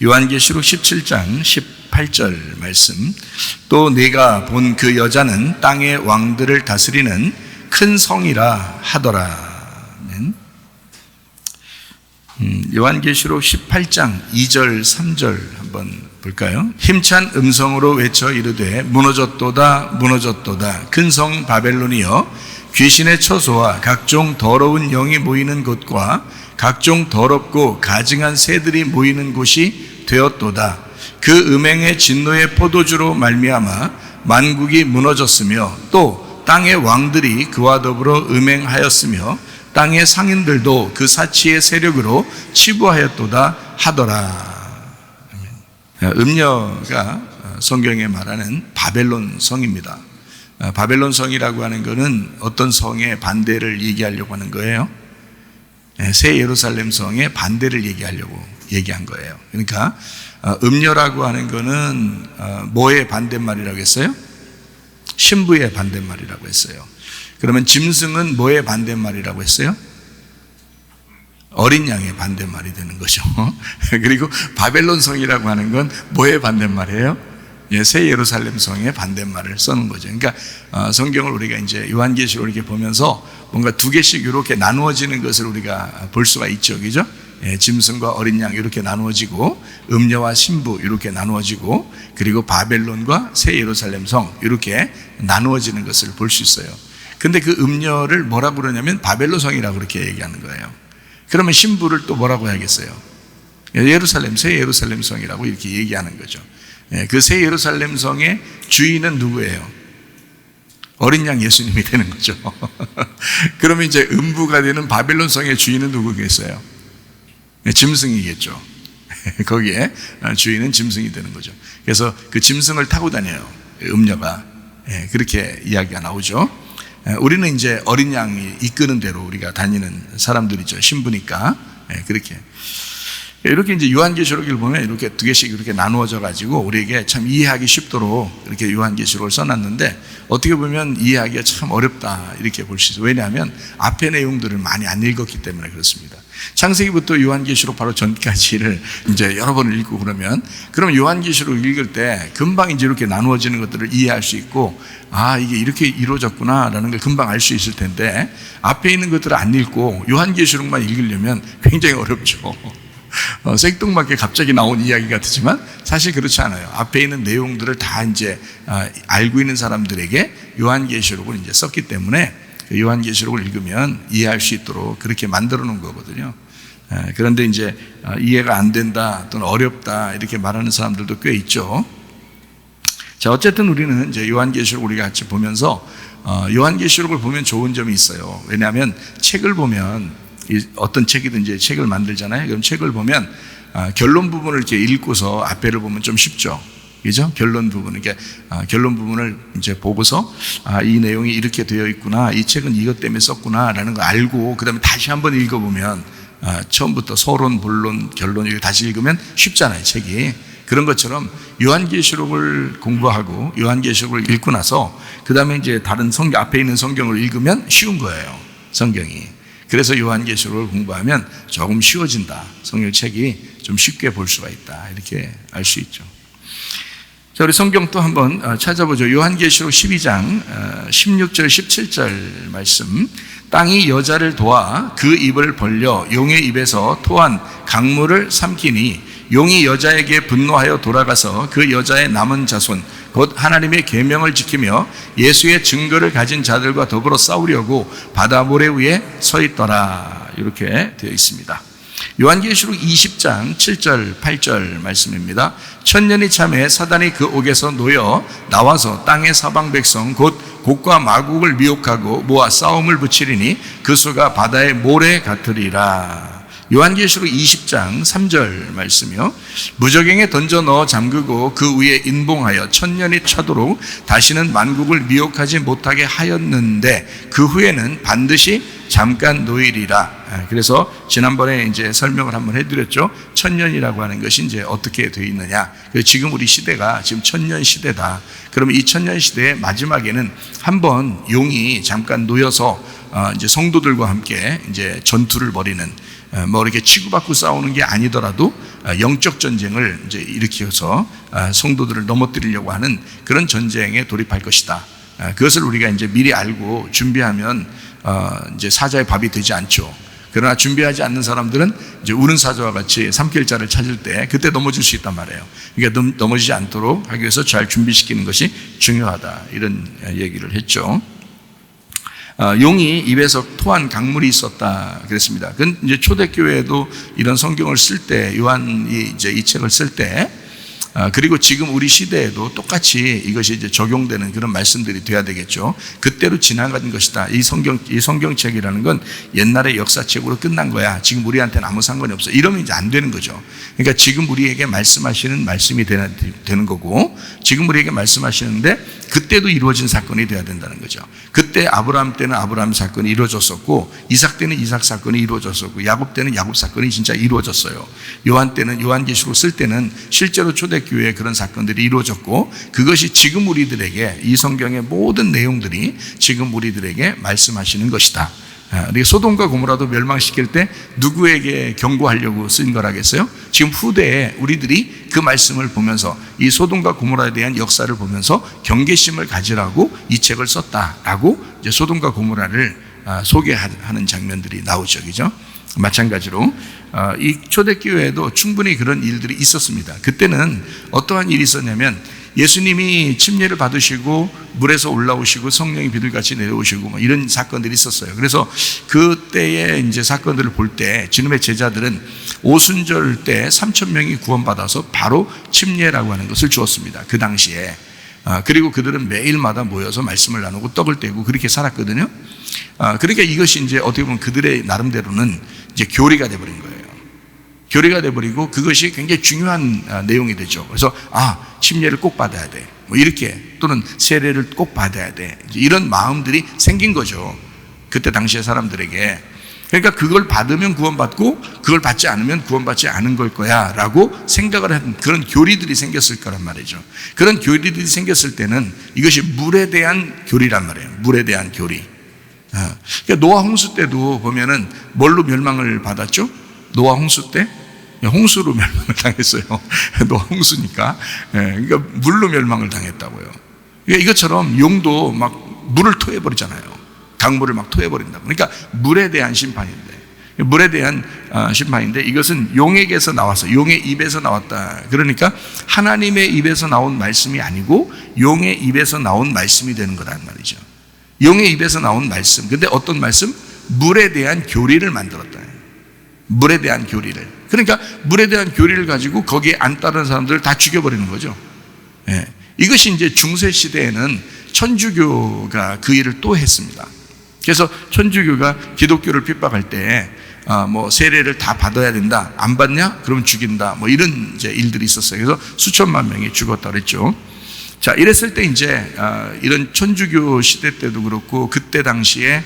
요한계시록 17장 18절 말씀. 또 내가 본 그 여자는 땅의 왕들을 다스리는 큰 성이라 하더라. 요한계시록 18장 2절 3절 한번 볼까요? 힘찬 음성으로 외쳐 이르되 무너졌도다 무너졌도다 큰 성 바벨론이여, 귀신의 처소와 각종 더러운 영이 모이는 곳과 각종 더럽고 가증한 새들이 모이는 곳이 되었도다. 그 음행의 진노의 포도주로 말미암아 만국이 무너졌으며 또 땅의 왕들이 그와 더불어 음행하였으며 땅의 상인들도 그 사치의 세력으로 치부하였도다 하더라. 음녀가 성경에 말하는 바벨론 성입니다. 바벨론 성이라고 하는 것은 어떤 성의 반대를 얘기하려고 하는 거예요? 새 예루살렘 성의 반대를 얘기한 거예요. 그러니까 음녀라고 하는 것은 뭐의 반대말이라고 했어요? 신부의 반대말이라고 했어요. 그러면 짐승은 뭐의 반대말이라고 했어요? 어린 양의 반대말이 되는 거죠. 그리고 바벨론 성이라고 하는 건 뭐의 반대말이에요? 새 예루살렘 성의 반대말을 쓰는 거죠. 그러니까 성경을 우리가 이제 요한계시록 이렇게 보면서 뭔가 두 개씩 이렇게 나누어지는 것을 우리가 볼 수가 있죠, 그죠? 짐승과 어린 양 이렇게 나누어지고, 음녀와 신부 이렇게 나누어지고, 그리고 바벨론과 새 예루살렘 성 이렇게 나누어지는 것을 볼 수 있어요. 근데 그 음녀를 뭐라고 그러냐면 바벨론 성이라고 그렇게 얘기하는 거예요. 그러면 신부를 또 뭐라고 해야겠어요? 새 예루살렘 성이라고 이렇게 얘기하는 거죠. 그 새 예루살렘 성의 주인은 누구예요? 어린 양 예수님이 되는 거죠. 그러면 이제 음부가 되는 바벨론 성의 주인은 누구겠어요? 짐승이겠죠. 거기에 주인은 짐승이 되는 거죠. 그래서 그 짐승을 타고 다녀요, 음녀가. 그렇게 이야기가 나오죠. 우리는 이제 어린 양이 이끄는 대로 우리가 다니는 사람들이죠. 신부니까. 그렇게. 이렇게 이제 요한계시록을 보면 이렇게 두 개씩 이렇게 나누어져 가지고 우리에게 참 이해하기 쉽도록 이렇게 요한계시록을 써놨는데, 어떻게 보면 이해하기가 참 어렵다 이렇게 볼 수 있어요. 왜냐하면 앞의 내용들을 많이 안 읽었기 때문에 그렇습니다. 창세기부터 요한계시록 바로 전까지를 이제 여러 번을 읽고 그러면 요한계시록 읽을 때 금방 이제 이렇게 나누어지는 것들을 이해할 수 있고, 이게 이렇게 이루어졌구나라는 걸 금방 알 수 있을 텐데, 앞에 있는 것들을 안 읽고 요한계시록만 읽으려면 굉장히 어렵죠. 생뚱맞게 갑자기 나온 이야기 같지만 사실 그렇지 않아요. 앞에 있는 내용들을 다 이제 알고 있는 사람들에게 요한계시록을 이제 썼기 때문에 요한계시록을 읽으면 이해할 수 있도록 그렇게 만들어 놓은 거거든요. 그런데 이제 이해가 안 된다 또는 어렵다 이렇게 말하는 사람들도 꽤 있죠. 자, 어쨌든 우리는 이제 요한계시록 우리가 같이 보면서 요한계시록을 보면 좋은 점이 있어요. 왜냐하면 책을 보면, 어떤 책이든지 책을 만들잖아요. 그럼 책을 보면 결론 부분을 이렇게 읽고서 앞에를 보면 좀 쉽죠, 그죠? 결론 부분, 이렇게 결론 부분을 이제 보고서 이 내용이 이렇게 되어 있구나, 이 책은 이것 때문에 썼구나라는 걸 알고, 그다음에 다시 한번 읽어보면 처음부터 서론, 본론, 결론 이렇게 다시 읽으면 쉽잖아요, 책이. 그런 것처럼 요한계시록을 공부하고 요한계시록을 읽고 나서 그다음에 이제 다른 성경, 앞에 있는 성경을 읽으면 쉬운 거예요, 성경이. 그래서 요한계시록을 공부하면 조금 쉬워진다, 성경책이 좀 쉽게 볼 수가 있다, 이렇게 알 수 있죠. 자, 우리 성경 또 한번 찾아보죠. 요한계시록 12장 16절 17절 말씀. 땅이 여자를 도와 그 입을 벌려 용의 입에서 토한 강물을 삼키니 용이 여자에게 분노하여 돌아가서 그 여자의 남은 자손 곧 하나님의 계명을 지키며 예수의 증거를 가진 자들과 더불어 싸우려고 바다 모래 위에 서 있더라, 이렇게 되어 있습니다. 요한계시록 20장 7절 8절 말씀입니다. 천년이 참에 사단이 그 옥에서 놓여 나와서 땅의 사방 백성 곧 곡과 마곡을 미혹하고 모아 싸움을 붙이리니 그 수가 바다의 모래 같으리라. 요한계시록 20장 3절 말씀이요. 무저갱에 던져 넣어 잠그고 그 위에 인봉하여 천년이 차도록 다시는 만국을 미혹하지 못하게 하였는데 그 후에는 반드시 잠깐 노일이라. 그래서 지난번에 이제 설명을 한번 해드렸죠. 천년이라고 하는 것이 이제 어떻게 되어 있느냐. 지금 우리 시대가 지금 천년 시대다. 그러면 이 천년 시대의 마지막에는 한번 용이 잠깐 놓여서 이제 성도들과 함께 이제 전투를 벌이는, 뭐 이렇게 치고받고 싸우는 게 아니더라도 영적 전쟁을 이제 일으켜서 성도들을 넘어뜨리려고 하는 그런 전쟁에 돌입할 것이다. 그것을 우리가 이제 미리 알고 준비하면 이제 사자의 밥이 되지 않죠. 그러나 준비하지 않는 사람들은 이제 우는 사자와 같이 삼킬 자를 찾을 때 그때 넘어질 수 있단 말이에요. 그러니까 넘어지지 않도록 하기 위해서 잘 준비시키는 것이 중요하다. 이런 얘기를 했죠. 용이 입에서 토한 강물이 있었다 그랬습니다. 그건 이제 초대교회에도 이런 성경을 쓸 때, 요한이 이제 이 책을 쓸 때, 그리고 지금 우리 시대에도 똑같이 이것이 이제 적용되는 그런 말씀들이 돼야 되겠죠. 그때로 지나간 것이다. 이 성경책이라는 건 옛날의 역사책으로 끝난 거야. 지금 우리한테는 아무 상관이 없어. 이러면 이제 안 되는 거죠. 그러니까 지금 우리에게 말씀하시는 말씀이 되는 거고, 지금 우리에게 말씀하시는데 그때도 이루어진 사건이 돼야 된다는 거죠. 그때 아브라함 때는 아브라함 사건이 이루어졌었고, 이삭 때는 이삭 사건이 이루어졌었고, 야곱 때는 야곱 사건이 진짜 이루어졌어요. 요한 때는 요한계시록 쓸 때는 실제로 초대교회에 그런 사건들이 이루어졌고, 그것이 지금 우리들에게 이 성경의 모든 내용들이 지금 우리들에게 말씀하시는 것이다. 소돔과 고모라도 멸망시킬 때 누구에게 경고하려고 쓴 거라겠어요? 지금 후대에 우리들이 그 말씀을 보면서 이 소돔과 고모라에 대한 역사를 보면서 경계심을 가지라고 이 책을 썼다라고 이제 소돔과 고모라를 소개하는 장면들이 나오죠, 그죠? 마찬가지로 이 초대교회에도 충분히 그런 일들이 있었습니다. 그때는 어떠한 일이 있었냐면, 예수님이 침례를 받으시고 물에서 올라오시고 성령이 비둘같이 내려오시고 뭐 이런 사건들이 있었어요. 그래서 그때의 이제 사건들을 볼 때 주님의 제자들은 오순절 때 3,000명이 구원받아서 바로 침례라고 하는 것을 주었습니다. 그 당시에. 그리고 그들은 매일마다 모여서 말씀을 나누고 떡을 떼고 그렇게 살았거든요. 그러니까 이것이 이제 어떻게 보면 그들의 나름대로는 이제 교리가 돼버린 거예요. 교리가 돼버리고 그것이 굉장히 중요한 내용이 되죠. 그래서 침례를 꼭 받아야 돼, 뭐 이렇게, 또는 세례를 꼭 받아야 돼, 이런 마음들이 생긴 거죠, 그때 당시의 사람들에게. 그러니까 그걸 받으면 구원받고 그걸 받지 않으면 구원받지 않은 걸 거야 라고 생각을 하는 그런 교리들이 생겼을 거란 말이죠. 그런 교리들이 생겼을 때는 이것이 물에 대한 교리란 말이에요. 물에 대한 교리. 그러니까 노아 홍수 때도 보면은 뭘로 멸망을 받았죠? 노아 홍수 때 홍수로 멸망을 당했어요. 노아 홍수니까. 그러니까 물로 멸망을 당했다고요. 그러니까 이것처럼 용도 막 물을 토해버리잖아요. 강물을 막 토해버린다고. 그러니까 물에 대한 심판인데 이것은 용에게서 나와서, 용의 입에서 나왔다. 그러니까 하나님의 입에서 나온 말씀이 아니고 용의 입에서 나온 말씀이 되는 거란 말이죠. 용의 입에서 나온 말씀. 근데 어떤 말씀? 물에 대한 교리를 만들었다. 물에 대한 교리를. 그러니까 물에 대한 교리를 가지고 거기에 안 따르는 사람들을 다 죽여버리는 거죠. 이것이 이제 중세 시대에는 천주교가 그 일을 또 했습니다. 그래서 천주교가 기독교를 핍박할 때 뭐 세례를 다 받아야 된다, 안 받냐? 그러면 죽인다, 뭐 이런 이제 일들이 있었어요. 그래서 수천만 명이 죽었다 그랬죠. 자, 이랬을 때 이제 이런 천주교 시대 때도 그렇고 그때 당시에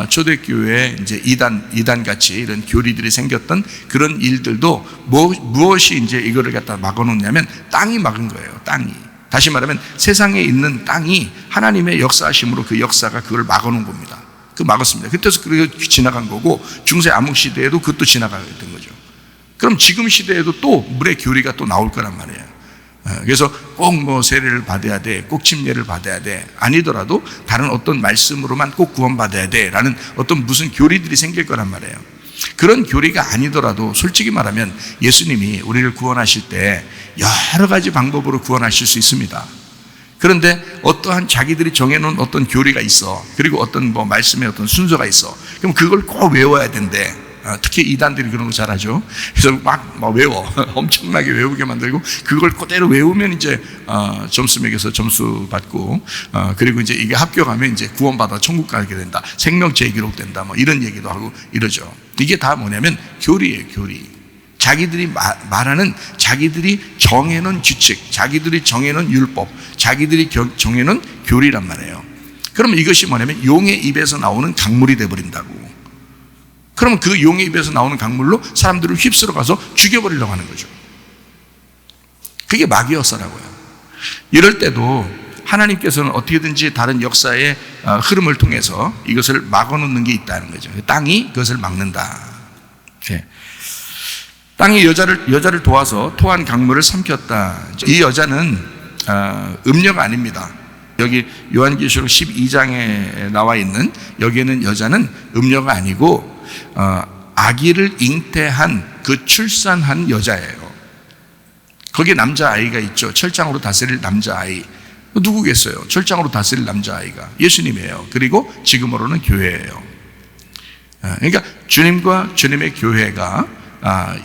초대교회에 이제 이단 같이 이런 교리들이 생겼던 그런 일들도 무엇이 이제 이거를 갖다 막아놓냐면 땅이 막은 거예요. 땅이. 다시 말하면 세상에 있는 땅이 하나님의 역사하심으로 그 역사가 그걸 막아놓은 겁니다. 그 막았습니다. 그때서 그게 지나간 거고, 중세 암흑 시대에도 그것도 지나가게 된 거죠. 그럼 지금 시대에도 또 물의 교리가 또 나올 거란 말이에요. 그래서 꼭 뭐 세례를 받아야 돼, 꼭 침례를 받아야 돼, 아니더라도 다른 어떤 말씀으로만 꼭 구원받아야 돼 라는 어떤 무슨 교리들이 생길 거란 말이에요. 그런 교리가 아니더라도 솔직히 말하면 예수님이 우리를 구원하실 때 여러 가지 방법으로 구원하실 수 있습니다. 그런데 어떠한 자기들이 정해놓은 어떤 교리가 있어, 그리고 어떤 뭐 말씀의 어떤 순서가 있어. 그럼 그걸 꼭 외워야 된대. 특히 이단들이 그런 거 잘하죠. 그래서 막 외워. 엄청나게 외우게 만들고, 그걸 그대로 외우면 이제 점수 매겨서 점수 받고, 그리고 이제 이게 합격하면 이제 구원받아 천국 가게 된다, 생명체에 기록된다, 뭐 이런 얘기도 하고 이러죠. 이게 다 뭐냐면 교리예요, 교리. 자기들이 말하는, 자기들이 정해놓은 규칙, 자기들이 정해놓은 율법, 자기들이 정해놓은 교리란 말이에요. 그러면 이것이 뭐냐면 용의 입에서 나오는 강물이 돼버린다고. 그러면 그 용의 입에서 나오는 강물로 사람들을 휩쓸어 가서 죽여버리려고 하는 거죠. 그게 마귀였어라고요. 이럴 때도 하나님께서는 어떻게든지 다른 역사의 흐름을 통해서 이것을 막아놓는 게 있다는 거죠. 땅이 그것을 막는다. 이렇게. 땅이 여자를 도와서 토한 강물을 삼켰다. 이 여자는 음녀가 아닙니다. 여기 요한계시록 12장에 나와 있는 여기에는 여자는 음녀가 아니고 아기를 잉태한 그 출산한 여자예요. 거기에 남자아이가 있죠. 철장으로 다스릴 남자아이. 누구겠어요? 철장으로 다스릴 남자아이가 예수님이에요. 그리고 지금으로는 교회예요. 그러니까 주님과 주님의 교회가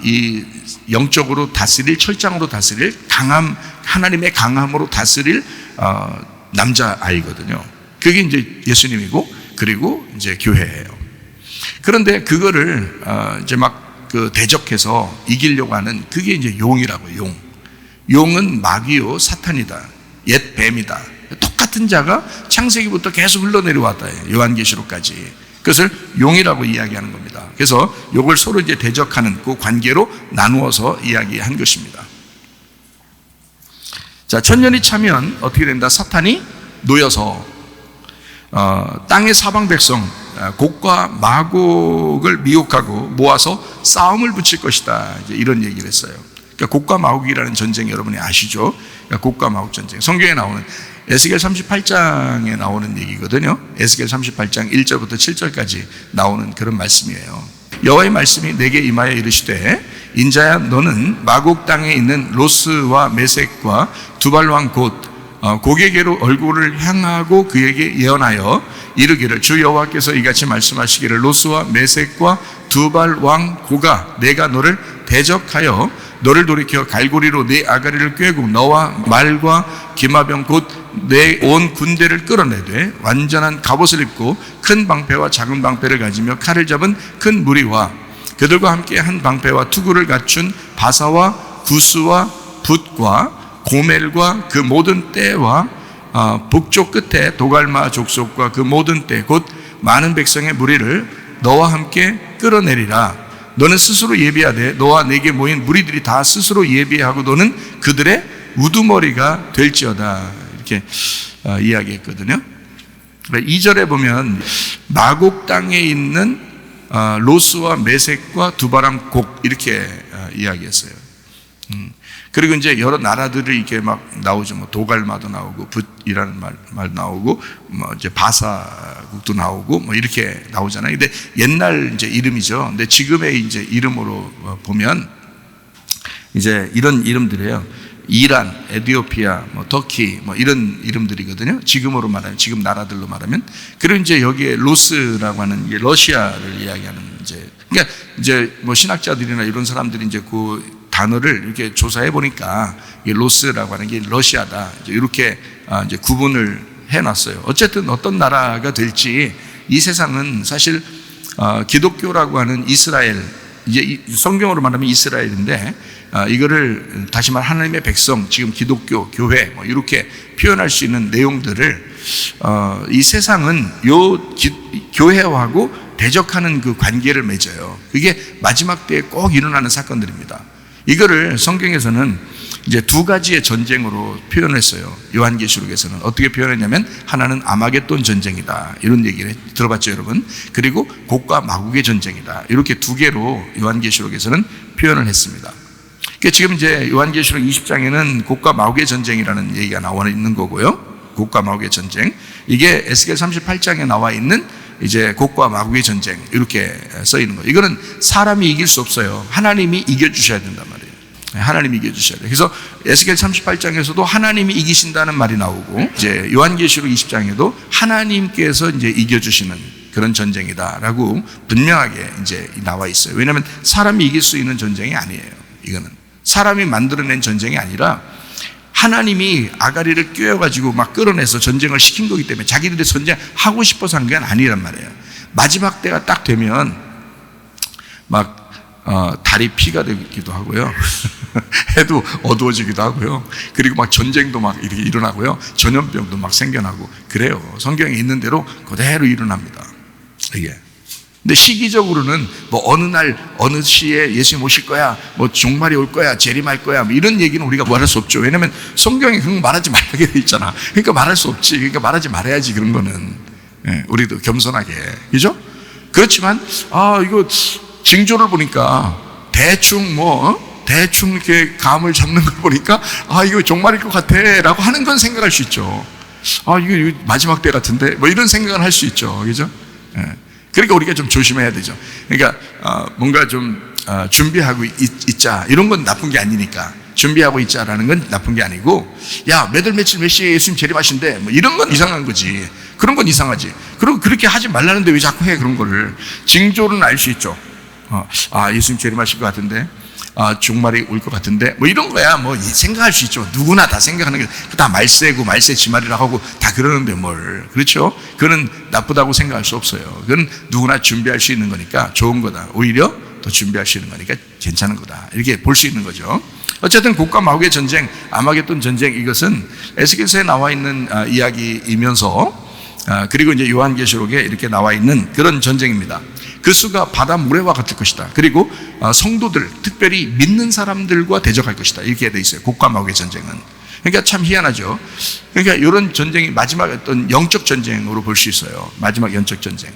이 영적으로 다스릴, 철장으로 다스릴 강함, 하나님의 강함으로 다스릴 남자아이거든요. 그게 이제 예수님이고, 그리고 이제 교회예요. 그런데 그거를 이제 막 그 대적해서 이기려고 하는 그게 이제 용이라고. 용은 마귀요 사탄이다. 옛 뱀이다. 똑같은 자가 창세기부터 계속 흘러내려왔다. 요한계시록까지. 그것을 용이라고 이야기하는 겁니다. 그래서 이걸 서로 이제 대적하는 그 관계로 나누어서 이야기한 것입니다. 자, 천년이 차면 어떻게 된다? 사탄이 놓여서 땅의 사방 백성 곡과 마곡을 미혹하고 모아서 싸움을 붙일 것이다. 이제 이런 얘기를 했어요. 그러니까 곡과 마곡이라는 전쟁 여러분이 아시죠? 그러니까 곡과 마곡 전쟁. 성경에 나오는 에스겔 38장에 나오는 얘기거든요. 에스겔 38장 1절부터 7절까지 나오는 그런 말씀이에요. 여호와의 말씀이 내게 임하여 이르시되 인자야 너는 마곡 땅에 있는 로스와 메섹과 두발 왕 곧 고개계로 얼굴을 향하고 그에게 예언하여 이르기를 주 여호와께서 이같이 말씀하시기를 로스와 메섹과 두발 왕 고가 내가 너를 대적하여 너를 돌이켜 갈고리로 네 아가리를 꿰고 너와 말과 기마병 곧 내 온 군대를 끌어내되 완전한 갑옷을 입고 큰 방패와 작은 방패를 가지며 칼을 잡은 큰 무리와 그들과 함께 한 방패와 투구를 갖춘 바사와 구스와 붓과 고멜과 그 모든 떼와 북쪽 끝에 도갈마 족속과 그 모든 떼 곧 많은 백성의 무리를 너와 함께 끌어내리라. 너는 스스로 예비하되 너와 내게 모인 무리들이 다 스스로 예비하고 너는 그들의 우두머리가 될지어다. 이렇게 이야기했거든요. 2절에 보면 마곡 땅에 있는 로스와 메섹과 두바람 곡 이렇게 이야기했어요. 그리고 이제 여러 나라들이 이렇게 막 나오죠. 뭐 도갈마도 나오고 붓이라는 말 나오고 뭐 이제 바사국도 나오고 뭐 이렇게 나오잖아요. 근데 옛날 이제 이름이죠. 근데 지금의 이제 이름으로 보면 이제 이런 이름들이에요. 이란, 에티오피아, 뭐 터키 뭐 이런 이름들이거든요. 지금으로 말하면 지금 나라들로 말하면 그리고 이제 여기에 로스라고 하는 게 러시아를 이야기하는 이제 그러니까 이제 뭐 신학자들이나 이런 사람들이 이제 그 단어를 이렇게 조사해 보니까 이 로스라고 하는 게 러시아다. 이렇게 이제 구분을 해놨어요. 어쨌든 어떤 나라가 될지 이 세상은 사실 기독교라고 하는 이스라엘, 이제 성경으로 말하면 이스라엘인데 이거를 다시 말 하나님의 백성, 지금 기독교, 교회 뭐 이렇게 표현할 수 있는 내용들을 이 세상은 교회하고 대적하는 그 관계를 맺어요. 그게 마지막 때에 꼭 일어나는 사건들입니다. 이거를 성경에서는 이제 두 가지의 전쟁으로 표현했어요. 요한계시록에서는 어떻게 표현했냐면 하나는 아마겟돈 전쟁이다. 이런 얘기를 들어봤죠, 여러분? 그리고 곡과 마곡의 전쟁이다. 이렇게 두 개로 요한계시록에서는 표현을 했습니다. 그러니까 지금 이제 요한계시록 20장에는 곡과 마곡의 전쟁이라는 얘기가 나와 있는 거고요. 곡과 마곡의 전쟁. 이게 에스겔 38장에 나와 있는 이제 곡과 마곡의 전쟁 이렇게 써 있는 거예요. 이거는 사람이 이길 수 없어요. 하나님이 이겨주셔야 된단 말이에요. 하나님이 이겨주셔야 돼요. 그래서 에스겔 38장에서도 하나님이 이기신다는 말이 나오고 이제 요한계시록 20장에도 하나님께서 이제 이겨주시는 그런 전쟁이다라고 분명하게 이제 나와 있어요. 왜냐하면 사람이 이길 수 있는 전쟁이 아니에요. 이거는 사람이 만들어낸 전쟁이 아니라 하나님이 아가리를 꿰어가지고 막 끌어내서 전쟁을 시킨 거기 때문에 자기들이 전쟁하고 싶어서 한 게 아니란 말이에요. 마지막 때가 딱 되면 막 달이 피가 되기도 하고요. 해도 어두워지기도 하고요. 그리고 막 전쟁도 막 이렇게 일어나고요. 전염병도 막 생겨나고 그래요. 성경에 있는 대로 그대로 일어납니다. 이게. 근데 시기적으로는 뭐 어느 날 어느 시에 예수님 오실 거야, 뭐 종말이 올 거야, 재림할 거야, 뭐 이런 얘기는 우리가 말할 수 없죠. 왜냐하면 성경에 그런 거 말하지 말게 돼 있잖아. 그러니까 말할 수 없지. 그러니까 말하지 말아야지 그런 거는. 우리도 겸손하게, 그죠? 그렇지만 이거 징조를 보니까 대충 이렇게 감을 잡는 걸 보니까 이거 종말일 것 같아 라고 하는 건 생각할 수 있죠. 이거 마지막 때 같은데 뭐 이런 생각을 할 수 있죠. 그죠? 그러니까 우리가 좀 조심해야 되죠. 그러니까 뭔가 좀 준비하고 있자 이런 건 나쁜 게 아니니까, 준비하고 있자라는 건 나쁜 게 아니고, 야 몇 월 며칠 몇 시에 예수님 재림하신대 뭐 이런 건 이상한 거지. 그런 건 이상하지. 그리고 그렇게 하지 말라는데 왜 자꾸 해? 그런 거를 징조는 알 수 있죠. 예수님 재림하실 것 같은데, 종말이 올 것 같은데 뭐 이런 거야 뭐 생각할 수 있죠. 누구나 다 생각하는 게 다 말세고 말세 지말이라고 하고 다 그러는데 뭘, 그렇죠? 그거는 나쁘다고 생각할 수 없어요. 그건 누구나 준비할 수 있는 거니까 좋은 거다. 오히려 더 준비할 수 있는 거니까 괜찮은 거다, 이렇게 볼 수 있는 거죠. 어쨌든 곡과 마곡의 전쟁, 아마겟돈 전쟁, 이것은 에스겔서에 나와 있는 이야기이면서 그리고 이제 요한계시록에 이렇게 나와 있는 그런 전쟁입니다. 그 수가 바다 모래와 같을 것이다. 그리고 성도들, 특별히 믿는 사람들과 대적할 것이다, 이렇게 되어 있어요. 곡과 마곡의 전쟁은. 그러니까 참 희한하죠. 그러니까 이런 전쟁이 마지막 어떤 영적 전쟁으로 볼 수 있어요. 마지막 영적 전쟁.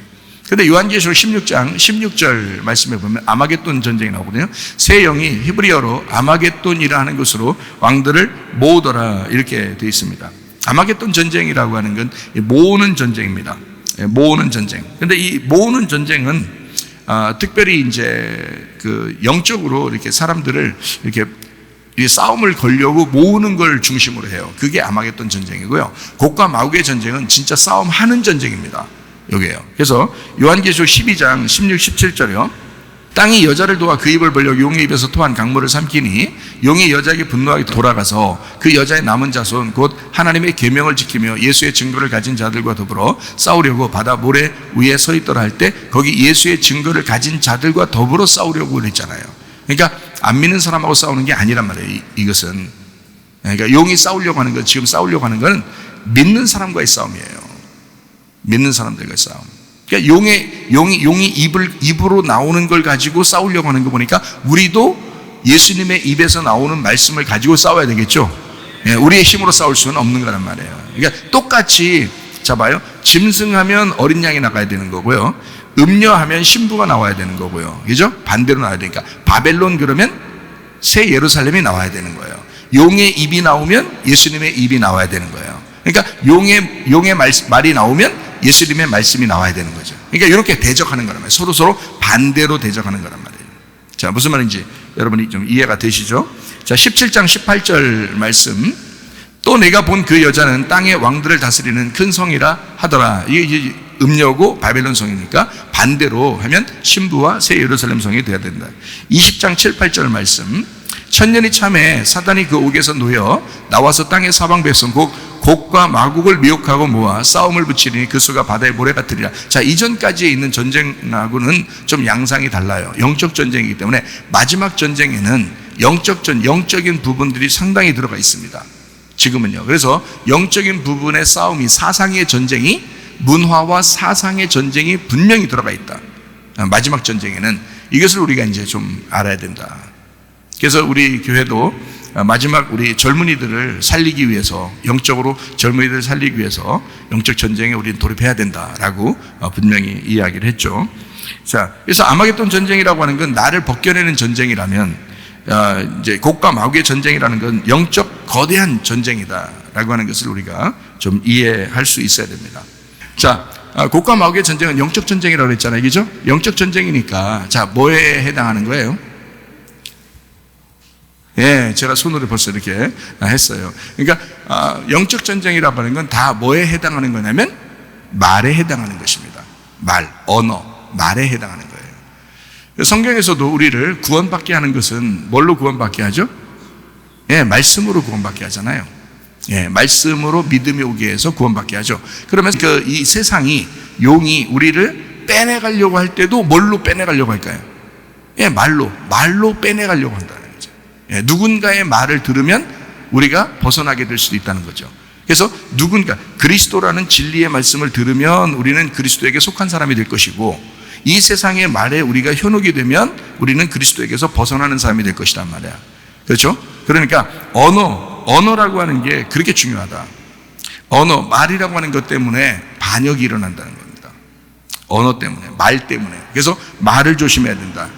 근데 요한계시록 16장 16절 말씀에 보면 아마겟돈 전쟁이 나오거든요. 새 영이 히브리어로 아마겟돈이라는 것으로 왕들을 모으더라, 이렇게 되어 있습니다. 아마겟돈 전쟁이라고 하는 건 모으는 전쟁입니다. 모으는 전쟁. 근데 이 모으는 전쟁은 특별히 이제 그 영적으로 이렇게 사람들을 이렇게 싸움을 걸려고 모으는 걸 중심으로 해요. 그게 아마겟돈 전쟁이고요. 곡과 마곡의 전쟁은 진짜 싸움하는 전쟁입니다. 여기에요. 그래서 요한계시록 12장 16, 17절이요. 땅이 여자를 도와 그 입을 벌려 용의 입에서 토한 강물을 삼키니 용이 여자에게 분노하게 돌아가서 그 여자의 남은 자손 곧 하나님의 계명을 지키며 예수의 증거를 가진 자들과 더불어 싸우려고 바다 모래 위에 서 있더라 할 때 거기 예수의 증거를 가진 자들과 더불어 싸우려고 그랬잖아요. 그러니까 안 믿는 사람하고 싸우는 게 아니란 말이에요. 이것은 그러니까 용이 싸우려고 하는 건, 지금 싸우려고 하는 건 믿는 사람과의 싸움이에요. 믿는 사람들과의 싸움. 그러니까 용이 입으로 나오는 걸 가지고 싸우려고 하는 거 보니까 우리도 예수님의 입에서 나오는 말씀을 가지고 싸워야 되겠죠. 우리의 힘으로 싸울 수는 없는 거란 말이에요. 그러니까 똑같이 잡아요. 짐승하면 어린 양이 나가야 되는 거고요. 음녀하면 신부가 나와야 되는 거고요. 그죠? 반대로 나와야 되니까 바벨론 그러면 새 예루살렘이 나와야 되는 거예요. 용의 입이 나오면 예수님의 입이 나와야 되는 거예요. 그러니까 용의 말이 나오면 예수님의 말씀이 나와야 되는 거죠. 그러니까 이렇게 대적하는 거란 말이에요. 서로 반대로 대적하는 거란 말이에요. 자, 무슨 말인지 여러분이 좀 이해가 되시죠? 자, 17장 18절 말씀. 또 내가 본 그 여자는 땅의 왕들을 다스리는 큰 성이라 하더라. 이게 음녀고 바벨론 성이니까 반대로 하면 신부와 새 예루살렘 성이 되어야 된다. 20장 7, 8절 말씀. 천년이 참에 사단이 그 옥에서 놓여 나와서 땅의 사방 백성 곧 곡과 마곡을 미혹하고 모아 싸움을 붙이니 그 수가 바다의 모래 같으리라. 자, 이전까지에 있는 전쟁하고는 좀 양상이 달라요. 영적 전쟁이기 때문에 마지막 전쟁에는 영적인 부분들이 상당히 들어가 있습니다. 지금은요. 그래서 영적인 부분의 싸움이, 사상의 전쟁이, 문화와 사상의 전쟁이 분명히 들어가 있다. 마지막 전쟁에는 이것을 우리가 이제 좀 알아야 된다. 그래서 우리 교회도 마지막 우리 젊은이들을 살리기 위해서, 영적으로 젊은이들을 살리기 위해서 영적 전쟁에 우리는 돌입해야 된다라고 분명히 이야기를 했죠. 자, 그래서 아마겟돈 전쟁이라고 하는 건 나를 벗겨내는 전쟁이라면, 이제 곡과 마곡의 전쟁이라는 건 영적 거대한 전쟁이다라고 하는 것을 우리가 좀 이해할 수 있어야 됩니다. 자, 곡과 마곡의 전쟁은 영적 전쟁이라고 했잖아요, 그죠? 영적 전쟁이니까 자, 뭐에 해당하는 거예요? 예, 제가 손으로 벌써 이렇게 했어요. 그러니까 영적 전쟁이라고 하는 건 다 뭐에 해당하는 거냐면 말에 해당하는 것입니다. 말에 해당하는 거예요. 성경에서도 우리를 구원받게 하는 것은 뭘로 구원받게 하죠? 예, 말씀으로 구원받게 하잖아요. 예, 말씀으로 믿음이 오게 해서 구원받게 하죠. 그러면 이 세상이, 용이 우리를 빼내가려고 할 때도 뭘로 빼내가려고 할까요? 예, 말로 빼내가려고 한다. 누군가의 말을 들으면 우리가 벗어나게 될 수도 있다는 거죠. 그래서 누군가, 그리스도라는 진리의 말씀을 들으면 우리는 그리스도에게 속한 사람이 될 것이고, 이 세상의 말에 우리가 현혹이 되면 우리는 그리스도에게서 벗어나는 사람이 될 것이란 말이야. 그렇죠? 그러니까 언어라고 하는 게 그렇게 중요하다. 말이라고 하는 것 때문에 반역이 일어난다는 겁니다. 언어 때문에, 말 때문에. 그래서 말을 조심해야 된다.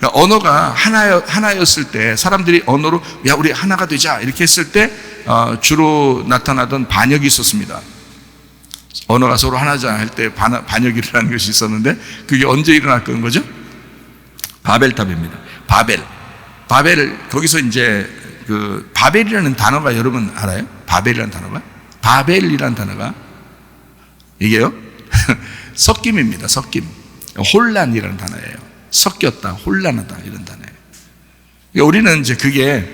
그러니까 언어가 하나였을 때 사람들이 언어로 야 우리 하나가 되자 이렇게 했을 때 주로 나타나던 반역이 있었습니다. 언어가 서로 하나자 할 때 반역이 일어나는 것이 있었는데 그게 언제 일어났던 거죠? 바벨탑입니다. 바벨 거기서 이제 그 바벨이라는 단어가 여러분 알아요? 바벨이라는 단어가 이게요 섞임입니다. 섞임. 혼란이라는 단어예요. 섞였다, 혼란하다 이런 단어예요. 그러니까 우리는 이제 그게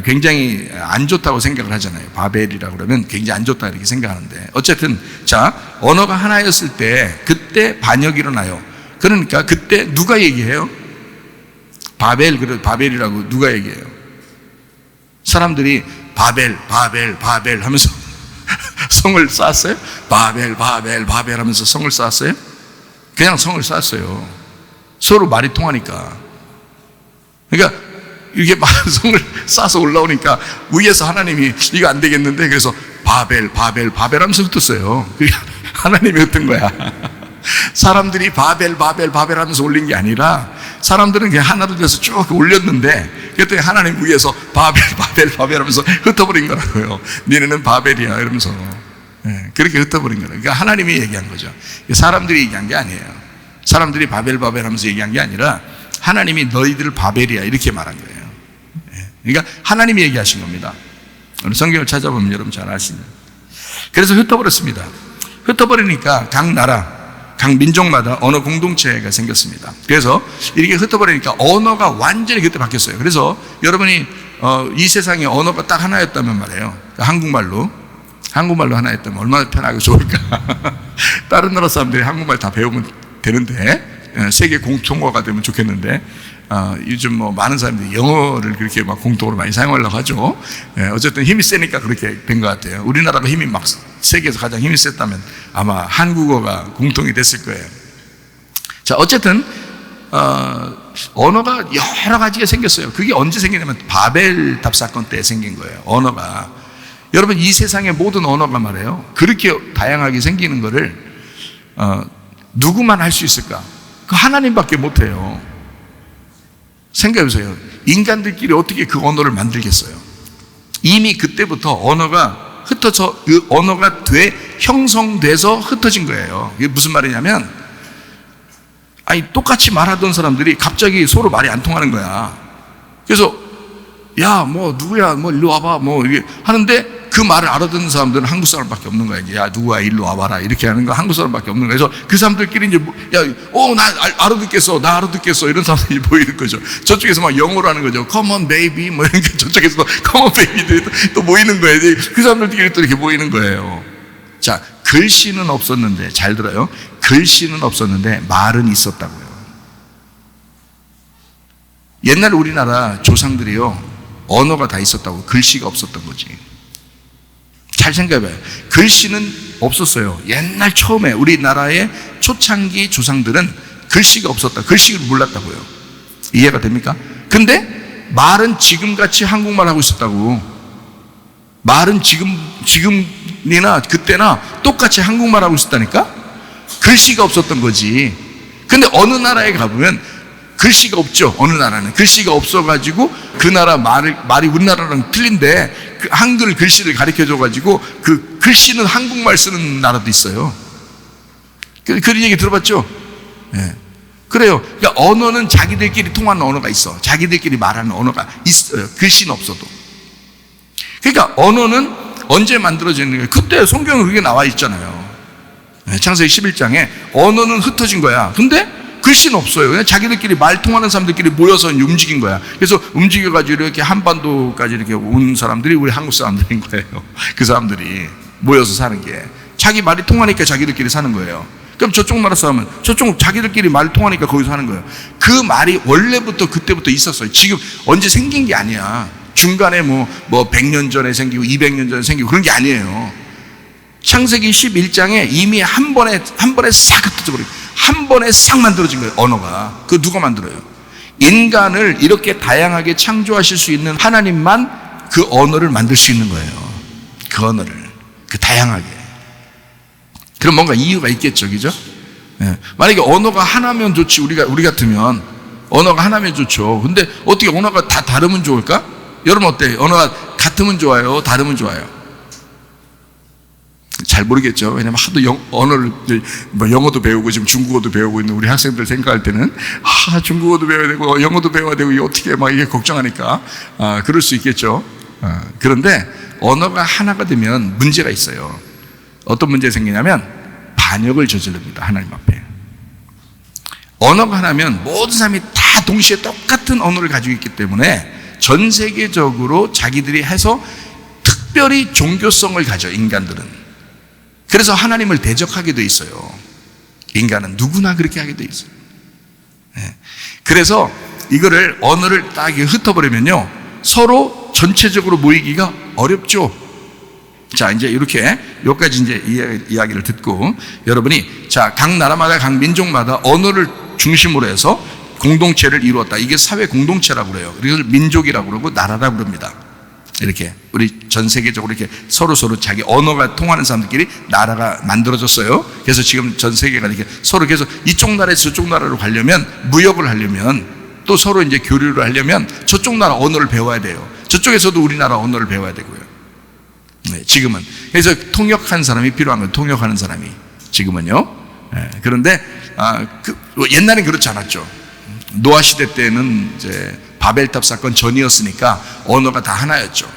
굉장히 안 좋다고 생각을 하잖아요. 바벨이라고 그러면 굉장히 안 좋다 이렇게 생각하는데 어쨌든 자 언어가 하나였을 때 그때 반역이 일어나요. 그러니까 그때 누가 얘기해요? 바벨이라고 누가 얘기해요? 사람들이 바벨 하면서 성을 쌓았어요? 바벨 하면서 성을 쌓았어요? 그냥 성을 쌓았어요. 서로 말이 통하니까. 그러니까 이게 성을 쌓아서 올라오니까 위에서 하나님이 이거 안 되겠는데 그래서 바벨 하면서 흩었어요. 그게 하나님이 흩은 거야. 사람들이 바벨 하면서 올린 게 아니라 사람들은 그냥 하나로 돼서 쭉 올렸는데 그랬더니 하나님 위에서 바벨 하면서 흩어버린 거라고요. 니네는 바벨이야 이러면서 그렇게 흩어버린 거예요. 그러니까 하나님이 얘기한 거죠. 사람들이 얘기한 게 아니에요. 사람들이 바벨 하면서 얘기한 게 아니라 하나님이 너희들 바벨이야 이렇게 말한 거예요. 그러니까 하나님이 얘기하신 겁니다. 우리 성경을 찾아보면 여러분 잘 아시죠. 그래서 흩어버렸습니다. 흩어버리니까 각 나라 각 민족마다 언어 공동체가 생겼습니다. 그래서 이렇게 흩어버리니까 언어가 완전히 그때 바뀌었어요. 그래서 여러분이 이 세상에 언어가 딱 하나였다면 말이에요. 한국말로 하나였다면 얼마나 편하고 좋을까. 다른 나라 사람들이 한국말 다 배우면 되는데 세계 공통어가 되면 좋겠는데 요즘 뭐 많은 사람들이 영어를 그렇게 막 공통어로 많이 사용하려고 하죠. 어쨌든 힘이 세니까 그렇게 된 것 같아요. 우리나라가 힘이 막 세계에서 가장 힘이 셌다면 아마 한국어가 공통이 됐을 거예요. 자, 어쨌든 언어가 여러 가지가 생겼어요. 그게 언제 생기냐면 바벨탑 사건 때 생긴 거예요. 언어가. 여러분 이 세상의 모든 언어가 말이에요. 그렇게 다양하게 생기는 거를 누구만 할 수 있을까? 그 하나님밖에 못해요. 생각해보세요. 인간들끼리 어떻게 그 언어를 만들겠어요? 이미 그때부터 언어가 흩어져 그 언어가 형성돼서 흩어진 거예요. 이게 무슨 말이냐면 똑같이 말하던 사람들이 갑자기 서로 말이 안 통하는 거야. 그래서 야 뭐 누구야 뭐 일로 와봐 뭐 이게 하는데 그 말을 알아듣는 사람들은 한국 사람밖에 없는 거야. 이제 야 누구야 일로 와봐라 이렇게 하는 거 한국 사람밖에 없는 거야. 그래서 그 사람들끼리 이제 나 알아듣겠어 이런 사람들이 보이는 거죠. 저쪽에서 막 영어로 하는 거죠. Come on baby 뭐 이런 게 저쪽에서 Come on baby 또 모이는 거예요. 그 사람들끼리 또 이렇게 모이는 거예요. 자, 글씨는 없었는데 잘 들어요. 글씨는 없었는데 말은 있었다고요. 옛날 우리나라 조상들이요 언어가 다 있었다고 글씨가 없었던 거지. 잘 생각해봐요. 글씨는 없었어요. 옛날 처음에 우리나라의 초창기 조상들은 글씨가 없었다. 글씨를 몰랐다고요. 이해가 됩니까? 근데 말은 지금같이 한국말 하고 있었다고. 말은 지금이나 그때나 똑같이 한국말 하고 있었다니까? 글씨가 없었던 거지. 근데 어느 나라에 가보면 글씨가 없죠. 어느 나라는 글씨가 없어가지고 그 나라 말이 우리나라랑 틀린데 그 한글 글씨를 가르쳐줘가지고 그 글씨는 한국말 쓰는 나라도 있어요. 그런 얘기 들어봤죠? 네. 그래요. 그러니까 언어는 자기들끼리 통하는 언어가 있어. 자기들끼리 말하는 언어가 있어요. 글씨는 없어도. 그러니까 언어는 언제 만들어지는 거예요? 그때 성경에 그게 나와 있잖아요. 네, 창세기 11장에 언어는 흩어진 거야. 근데 글씨는 없어요. 그냥 자기들끼리 말 통하는 사람들끼리 모여서 움직인 거야. 그래서 움직여가지고 이렇게 한반도까지 이렇게 온 사람들이 우리 한국 사람들인 거예요. 그 사람들이 모여서 사는 게. 자기 말이 통하니까 자기들끼리 사는 거예요. 그럼 저쪽 나라 사람은 저쪽 자기들끼리 말이 통하니까 거기서 사는 거예요. 그 말이 원래부터 그때부터 있었어요. 지금 언제 생긴 게 아니야. 중간에 뭐 100년 전에 생기고 200년 전에 생기고 그런 게 아니에요. 창세기 11장에 이미 한 번에 싹 흩어져버려요. 한 번에 싹 만들어진 거예요. 언어가. 그거 누가 만들어요? 인간을 이렇게 다양하게 창조하실 수 있는 하나님만 그 언어를 만들 수 있는 거예요. 그 언어를 그 다양하게. 그럼 뭔가 이유가 있겠죠, 그죠? 예. 만약에 언어가 하나면 좋지 우리 같으면 언어가 하나면 좋죠. 근데 어떻게 언어가 다 다르면 좋을까? 여러분 어때요? 언어가 같으면 좋아요? 다르면 좋아요? 잘 모르겠죠. 왜냐면 하도 언어를, 영어도 배우고 지금 중국어도 배우고 있는 우리 학생들 생각할 때는, 중국어도 배워야 되고, 영어도 배워야 되고, 이게 어떻게 막 이게 걱정하니까, 그럴 수 있겠죠. 그런데 언어가 하나가 되면 문제가 있어요. 어떤 문제가 생기냐면, 반역을 저지릅니다. 하나님 앞에. 언어가 하나면 모든 사람이 다 동시에 똑같은 언어를 가지고 있기 때문에 전 세계적으로 자기들이 해서 특별히 종교성을 가져, 인간들은. 그래서 하나님을 대적하게 돼 있어요. 인간은 누구나 그렇게 하게 돼 있어요. 그래서 이거를 언어를 딱 흩어버리면요, 서로 전체적으로 모이기가 어렵죠. 자, 이제 이렇게 여기까지 이제 이야기를 듣고 여러분이, 자, 각 나라마다 각 민족마다 언어를 중심으로 해서 공동체를 이루었다. 이게 사회 공동체라고 그래요. 그래서 민족이라고 그러고 나라라고 그럽니다. 이렇게 우리 전 세계적으로 이렇게 서로 자기 언어가 통하는 사람들끼리 나라가 만들어졌어요. 그래서 지금 전 세계가 이렇게 서로 계속 이쪽 나라에서 저쪽 나라로 가려면, 무역을 하려면, 또 서로 이제 교류를 하려면 저쪽 나라 언어를 배워야 돼요. 저쪽에서도 우리나라 언어를 배워야 되고요. 네, 지금은. 그래서 통역한 사람이 필요한 거예요. 통역하는 사람이. 지금은요. 그런데 옛날엔 그렇지 않았죠. 노아 시대 때는 이제 바벨탑 사건 전이었으니까 언어가 다 하나였죠.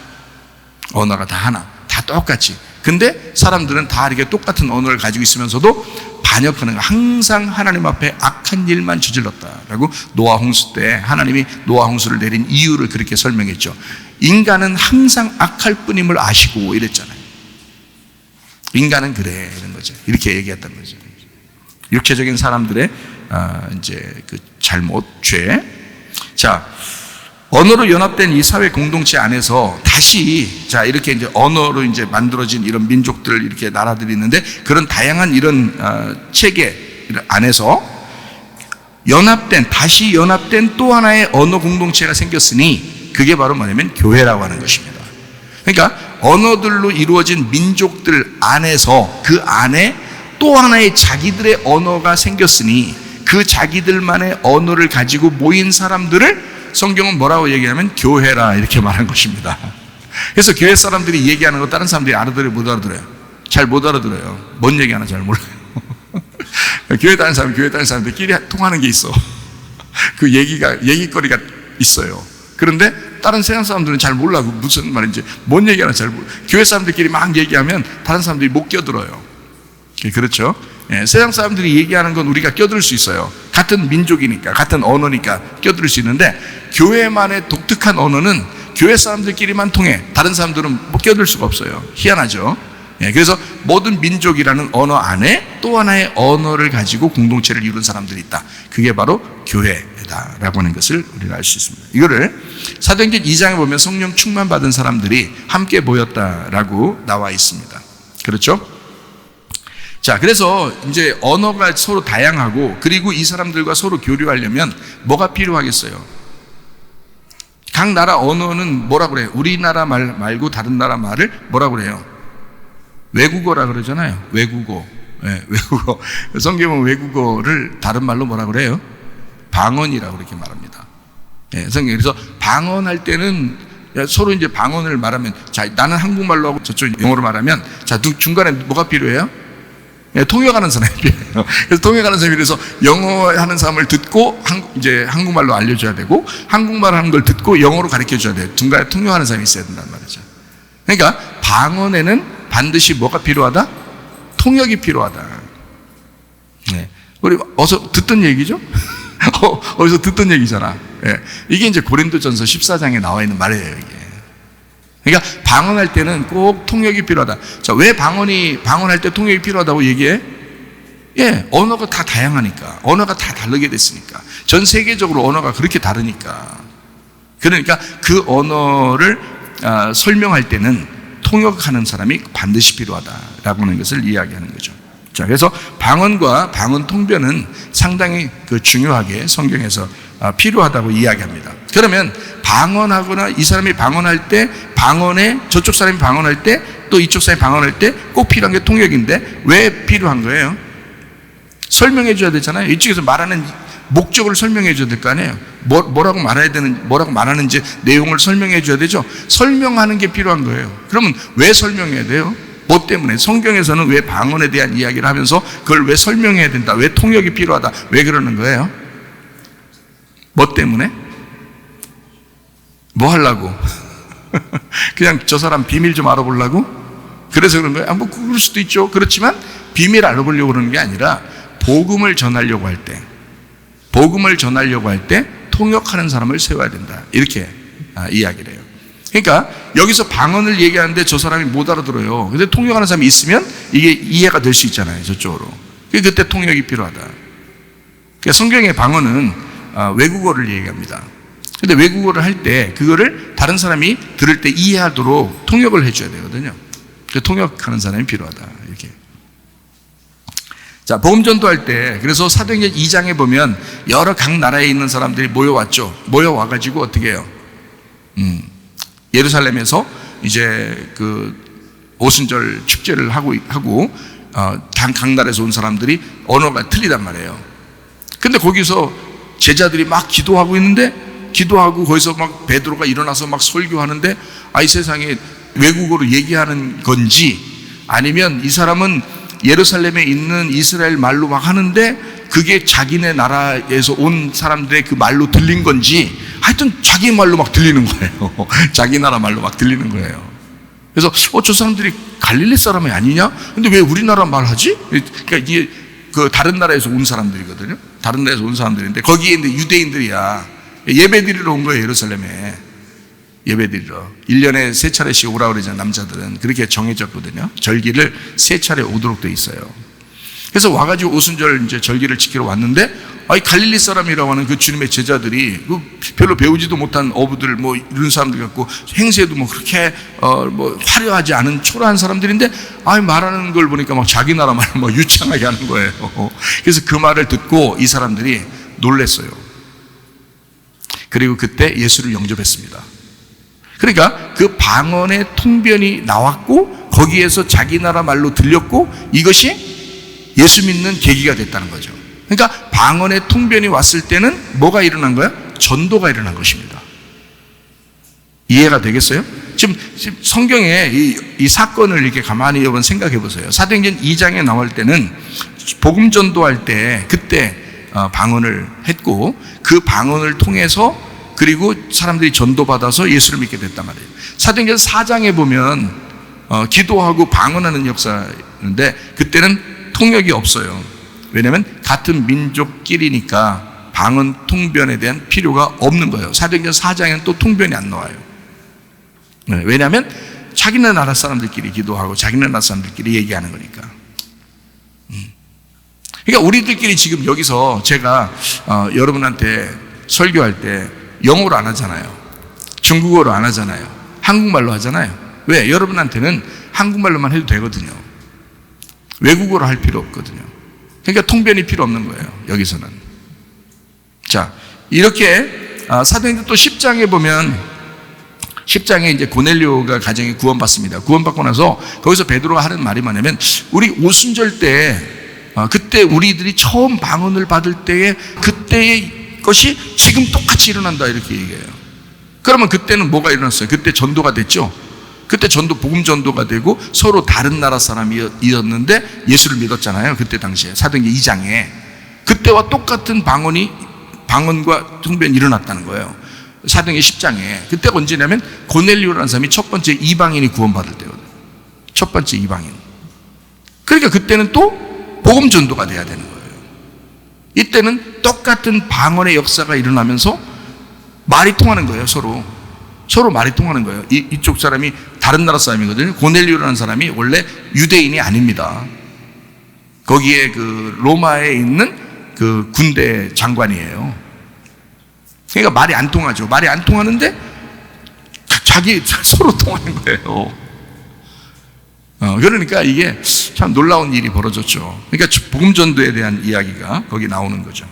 언어가 다 하나, 다 똑같이. 근데 사람들은 다 이렇게 똑같은 언어를 가지고 있으면서도 반역하는, 항상 하나님 앞에 악한 일만 저질렀다라고 노아 홍수 때 하나님이 노아 홍수를 내린 이유를 그렇게 설명했죠. 인간은 항상 악할 뿐임을 아시고 이랬잖아요. 인간은 그래, 이런 거죠. 이렇게 얘기했던 거죠. 육체적인 사람들의 이제 그 잘못, 죄. 자, 언어로 연합된 이 사회 공동체 안에서 다시, 자, 이렇게 이제 언어로 이제 만들어진 이런 민족들, 이렇게 나라들이 있는데, 그런 다양한 이런 체계 안에서 다시 연합된 또 하나의 언어 공동체가 생겼으니, 그게 바로 뭐냐면 교회라고 하는 것입니다. 그러니까 언어들로 이루어진 민족들 안에서, 그 안에 또 하나의 자기들의 언어가 생겼으니, 그 자기들만의 언어를 가지고 모인 사람들을 성경은 뭐라고 얘기하면 교회라, 이렇게 말한 것입니다. 그래서 교회 사람들이 얘기하는 거 다른 사람들이 알아들어요, 못 알아들어요? 잘 못 알아들어요. 뭔 얘기하나 잘 몰라요. 교회 다니는 사람들끼리 통하는 게 있어. 그 얘기거리가 있어요. 그런데 다른 세상 사람들은 잘 몰라. 무슨 말인지, 뭔 얘기하나 잘 몰라. 교회 사람들끼리 막 얘기하면 다른 사람들이 못 껴들어요. 그렇죠? 세상 사람들이 얘기하는 건 우리가 껴들 수 있어요. 같은 민족이니까, 같은 언어니까 껴들 수 있는데, 교회만의 독특한 언어는 교회 사람들끼리만 통해. 다른 사람들은 못 껴들 수가 없어요. 희한하죠? 그래서 모든 민족이라는 언어 안에 또 하나의 언어를 가지고 공동체를 이룬 사람들이 있다. 그게 바로 교회다라고 하는 것을 우리가 알 수 있습니다. 이거를 사도행전 2장에 보면 성령 충만 받은 사람들이 함께 모였다라고 나와 있습니다. 그렇죠? 자, 그래서 이제 언어가 서로 다양하고, 그리고 이 사람들과 서로 교류하려면 뭐가 필요하겠어요? 각 나라 언어는 뭐라 그래요? 우리나라 말 말고 다른 나라 말을 뭐라 그래요? 외국어라 그러잖아요. 외국어. 외국어. 성경은 외국어를 다른 말로 뭐라 그래요? 방언이라고 그렇게 말합니다. 성경. 그래서 방언할 때는 서로 이제 방언을 말하면, 자, 나는 한국말로 하고 저쪽 영어로 말하면, 자, 중간에 뭐가 필요해요? 통역하는 사람이 필요해요. 그래서 통역하는 사람이, 그래서 영어 하는 사람을 듣고 이제 한국말로 알려줘야 되고, 한국말 하는 걸 듣고 영어로 가르쳐 줘야 돼요. 중간에 통역하는 사람이 있어야 된단 말이죠. 그러니까 방언에는 반드시 뭐가 필요하다? 통역이 필요하다. 우리 어서 듣던 얘기죠? 어디서 듣던 얘기잖아. 이게 이제 고린도전서 14장에 나와 있는 말이에요, 이게. 그러니까 방언할 때는 꼭 통역이 필요하다. 자, 왜 방언할 때 통역이 필요하다고 얘기해? 언어가 다 다양하니까. 언어가 다 다르게 됐으니까. 전 세계적으로 언어가 그렇게 다르니까. 그러니까 그 언어를 설명할 때는 통역하는 사람이 반드시 필요하다라고 하는 것을 이야기하는 거죠. 자, 그래서 방언과 방언 통변은 상당히 중요하게 성경에서 필요하다고 이야기합니다. 그러면 방언하거나 이 사람이 방언할 때, 저쪽 사람이 방언할 때, 또 이쪽 사람이 방언할 때 꼭 필요한 게 통역인데, 왜 필요한 거예요? 설명해 줘야 되잖아요. 이쪽에서 말하는 목적을 설명해 줘야 될 거 아니에요. 뭐라고 말하는지 내용을 설명해 줘야 되죠. 설명하는 게 필요한 거예요. 그러면 왜 설명해야 돼요? 뭐 때문에? 성경에서는 왜 방언에 대한 이야기를 하면서 그걸 왜 설명해야 된다? 왜 통역이 필요하다? 왜 그러는 거예요? 뭐 때문에? 뭐 하려고? 그냥 저 사람 비밀 좀 알아보려고? 그래서 그런 거예요? 뭐 그럴 수도 있죠. 그렇지만 비밀 알아보려고 그러는 게 아니라 복음을 전하려고 할 때 통역하는 사람을 세워야 된다. 이렇게 이야기를 해요. 그러니까 여기서 방언을 얘기하는데 저 사람이 못 알아들어요. 근데 통역하는 사람이 있으면 이게 이해가 될 수 있잖아요. 저쪽으로. 그때 통역이 필요하다. 그러니까 성경의 방언은 외국어를 얘기합니다. 근데 외국어를 할 때 그거를 다른 사람이 들을 때 이해하도록 통역을 해줘야 되거든요. 통역하는 사람이 필요하다. 이렇게. 자, 복음 전도할 때, 그래서 사도행전 2장에 보면 여러 각 나라에 있는 사람들이 모여왔죠. 모여와가지고 어떻게 해요? 예루살렘에서 이제 그 오순절 축제를 하고 각 나라에서 온 사람들이 언어가 틀리단 말이에요. 근데 거기서 제자들이 막 기도하고 있는데, 기도하고 거기서 막 베드로가 일어나서 막 설교하는데, 이 세상에 외국어로 얘기하는 건지, 아니면 이 사람은 예루살렘에 있는 이스라엘 말로 막 하는데 그게 자기네 나라에서 온 사람들의 그 말로 들린 건지, 하여튼 자기 말로 막 들리는 거예요. 자기 나라 말로 막 들리는 거예요. 그래서 저 사람들이 갈릴리 사람이 아니냐? 근데 왜 우리나라 말 하지? 그러니까 이게 그 다른 나라에서 온 사람들이거든요. 다른 나라에서 온 사람들인데 거기에 있는 유대인들이야. 예배 드리러 온 거예요. 예루살렘에 예배 드리러 1년에 3차례씩 오라고 그러잖아요. 남자들은 그렇게 정해졌거든요. 절기를 3차례 오도록 돼 있어요. 그래서 와가지고 오순절 이제 절기를 지키러 왔는데, 갈릴리 사람이라고 하는 그 주님의 제자들이 별로 배우지도 못한 어부들 뭐 이런 사람들 같고 행세도 뭐 그렇게 뭐 화려하지 않은 초라한 사람들인데, 말하는 걸 보니까 막 자기 나라 말을 막 유창하게 하는 거예요. 그래서 그 말을 듣고 이 사람들이 놀랬어요. 그리고 그때 예수를 영접했습니다. 그러니까 그 방언의 통변이 나왔고 거기에서 자기 나라 말로 들렸고 이것이 예수 믿는 계기가 됐다는 거죠. 그러니까 방언의 통변이 왔을 때는 뭐가 일어난 거야? 전도가 일어난 것입니다. 이해가 되겠어요? 지금 성경에 이 사건을 이렇게 가만히 여러분 생각해 보세요. 사도행전 2장에 나올 때는 복음 전도할 때 그때 방언을 했고 그 방언을 통해서 그리고 사람들이 전도받아서 예수를 믿게 됐단 말이에요. 사도행전 4장에 보면 기도하고 방언하는 역사인데 그때는 통역이 없어요. 왜냐하면 같은 민족끼리니까 방언 통변에 대한 필요가 없는 거예요. 사도행전 4장에는 또 통변이 안 나와요. 왜냐하면 자기네 나라 사람들끼리 기도하고 자기네 나라 사람들끼리 얘기하는 거니까. 그러니까 우리들끼리 지금 여기서 제가 여러분한테 설교할 때 영어로 안 하잖아요. 중국어로 안 하잖아요. 한국말로 하잖아요. 왜? 여러분한테는 한국말로만 해도 되거든요. 외국어로 할 필요 없거든요. 그러니까 통변이 필요 없는 거예요. 여기서는. 자, 이렇게 사도행전 또 10장에 보면 10장에 이제 고넬료가 가정에 구원받습니다. 구원받고 나서 거기서 베드로가 하는 말이 뭐냐면 우리 오순절 때 그때 우리들이 처음 방언을 받을 때에 그때의 것이 지금 똑같이 일어난다 이렇게 얘기해요. 그러면 그때는 뭐가 일어났어요? 그때 전도가 됐죠. 그때 복음 전도가 되고 서로 다른 나라 사람이었는데 예수를 믿었잖아요. 그때 당시에 사도행전 2장에 그때와 똑같은 방언과 통변이 일어났다는 거예요. 사도행전 10장에 그때가 언제냐면 고넬료라는 사람이 첫 번째 이방인이 구원받을 때거든요. 첫 번째 이방인. 그러니까 그때는 또 복음 전도가 돼야 되는 거예요. 이때는 똑같은 방언의 역사가 일어나면서 말이 통하는 거예요. 서로 말이 통하는 거예요. 이쪽 사람이 다른 나라 사람이거든요. 고넬료라는 사람이 원래 유대인이 아닙니다. 거기에 그 로마에 있는 그 군대 장관이에요. 그러니까 말이 안 통하죠. 말이 안 통하는데 서로 통하는 거예요. 그러니까 이게 참 놀라운 일이 벌어졌죠. 그러니까 복음 전도에 대한 이야기가 거기 나오는 거죠.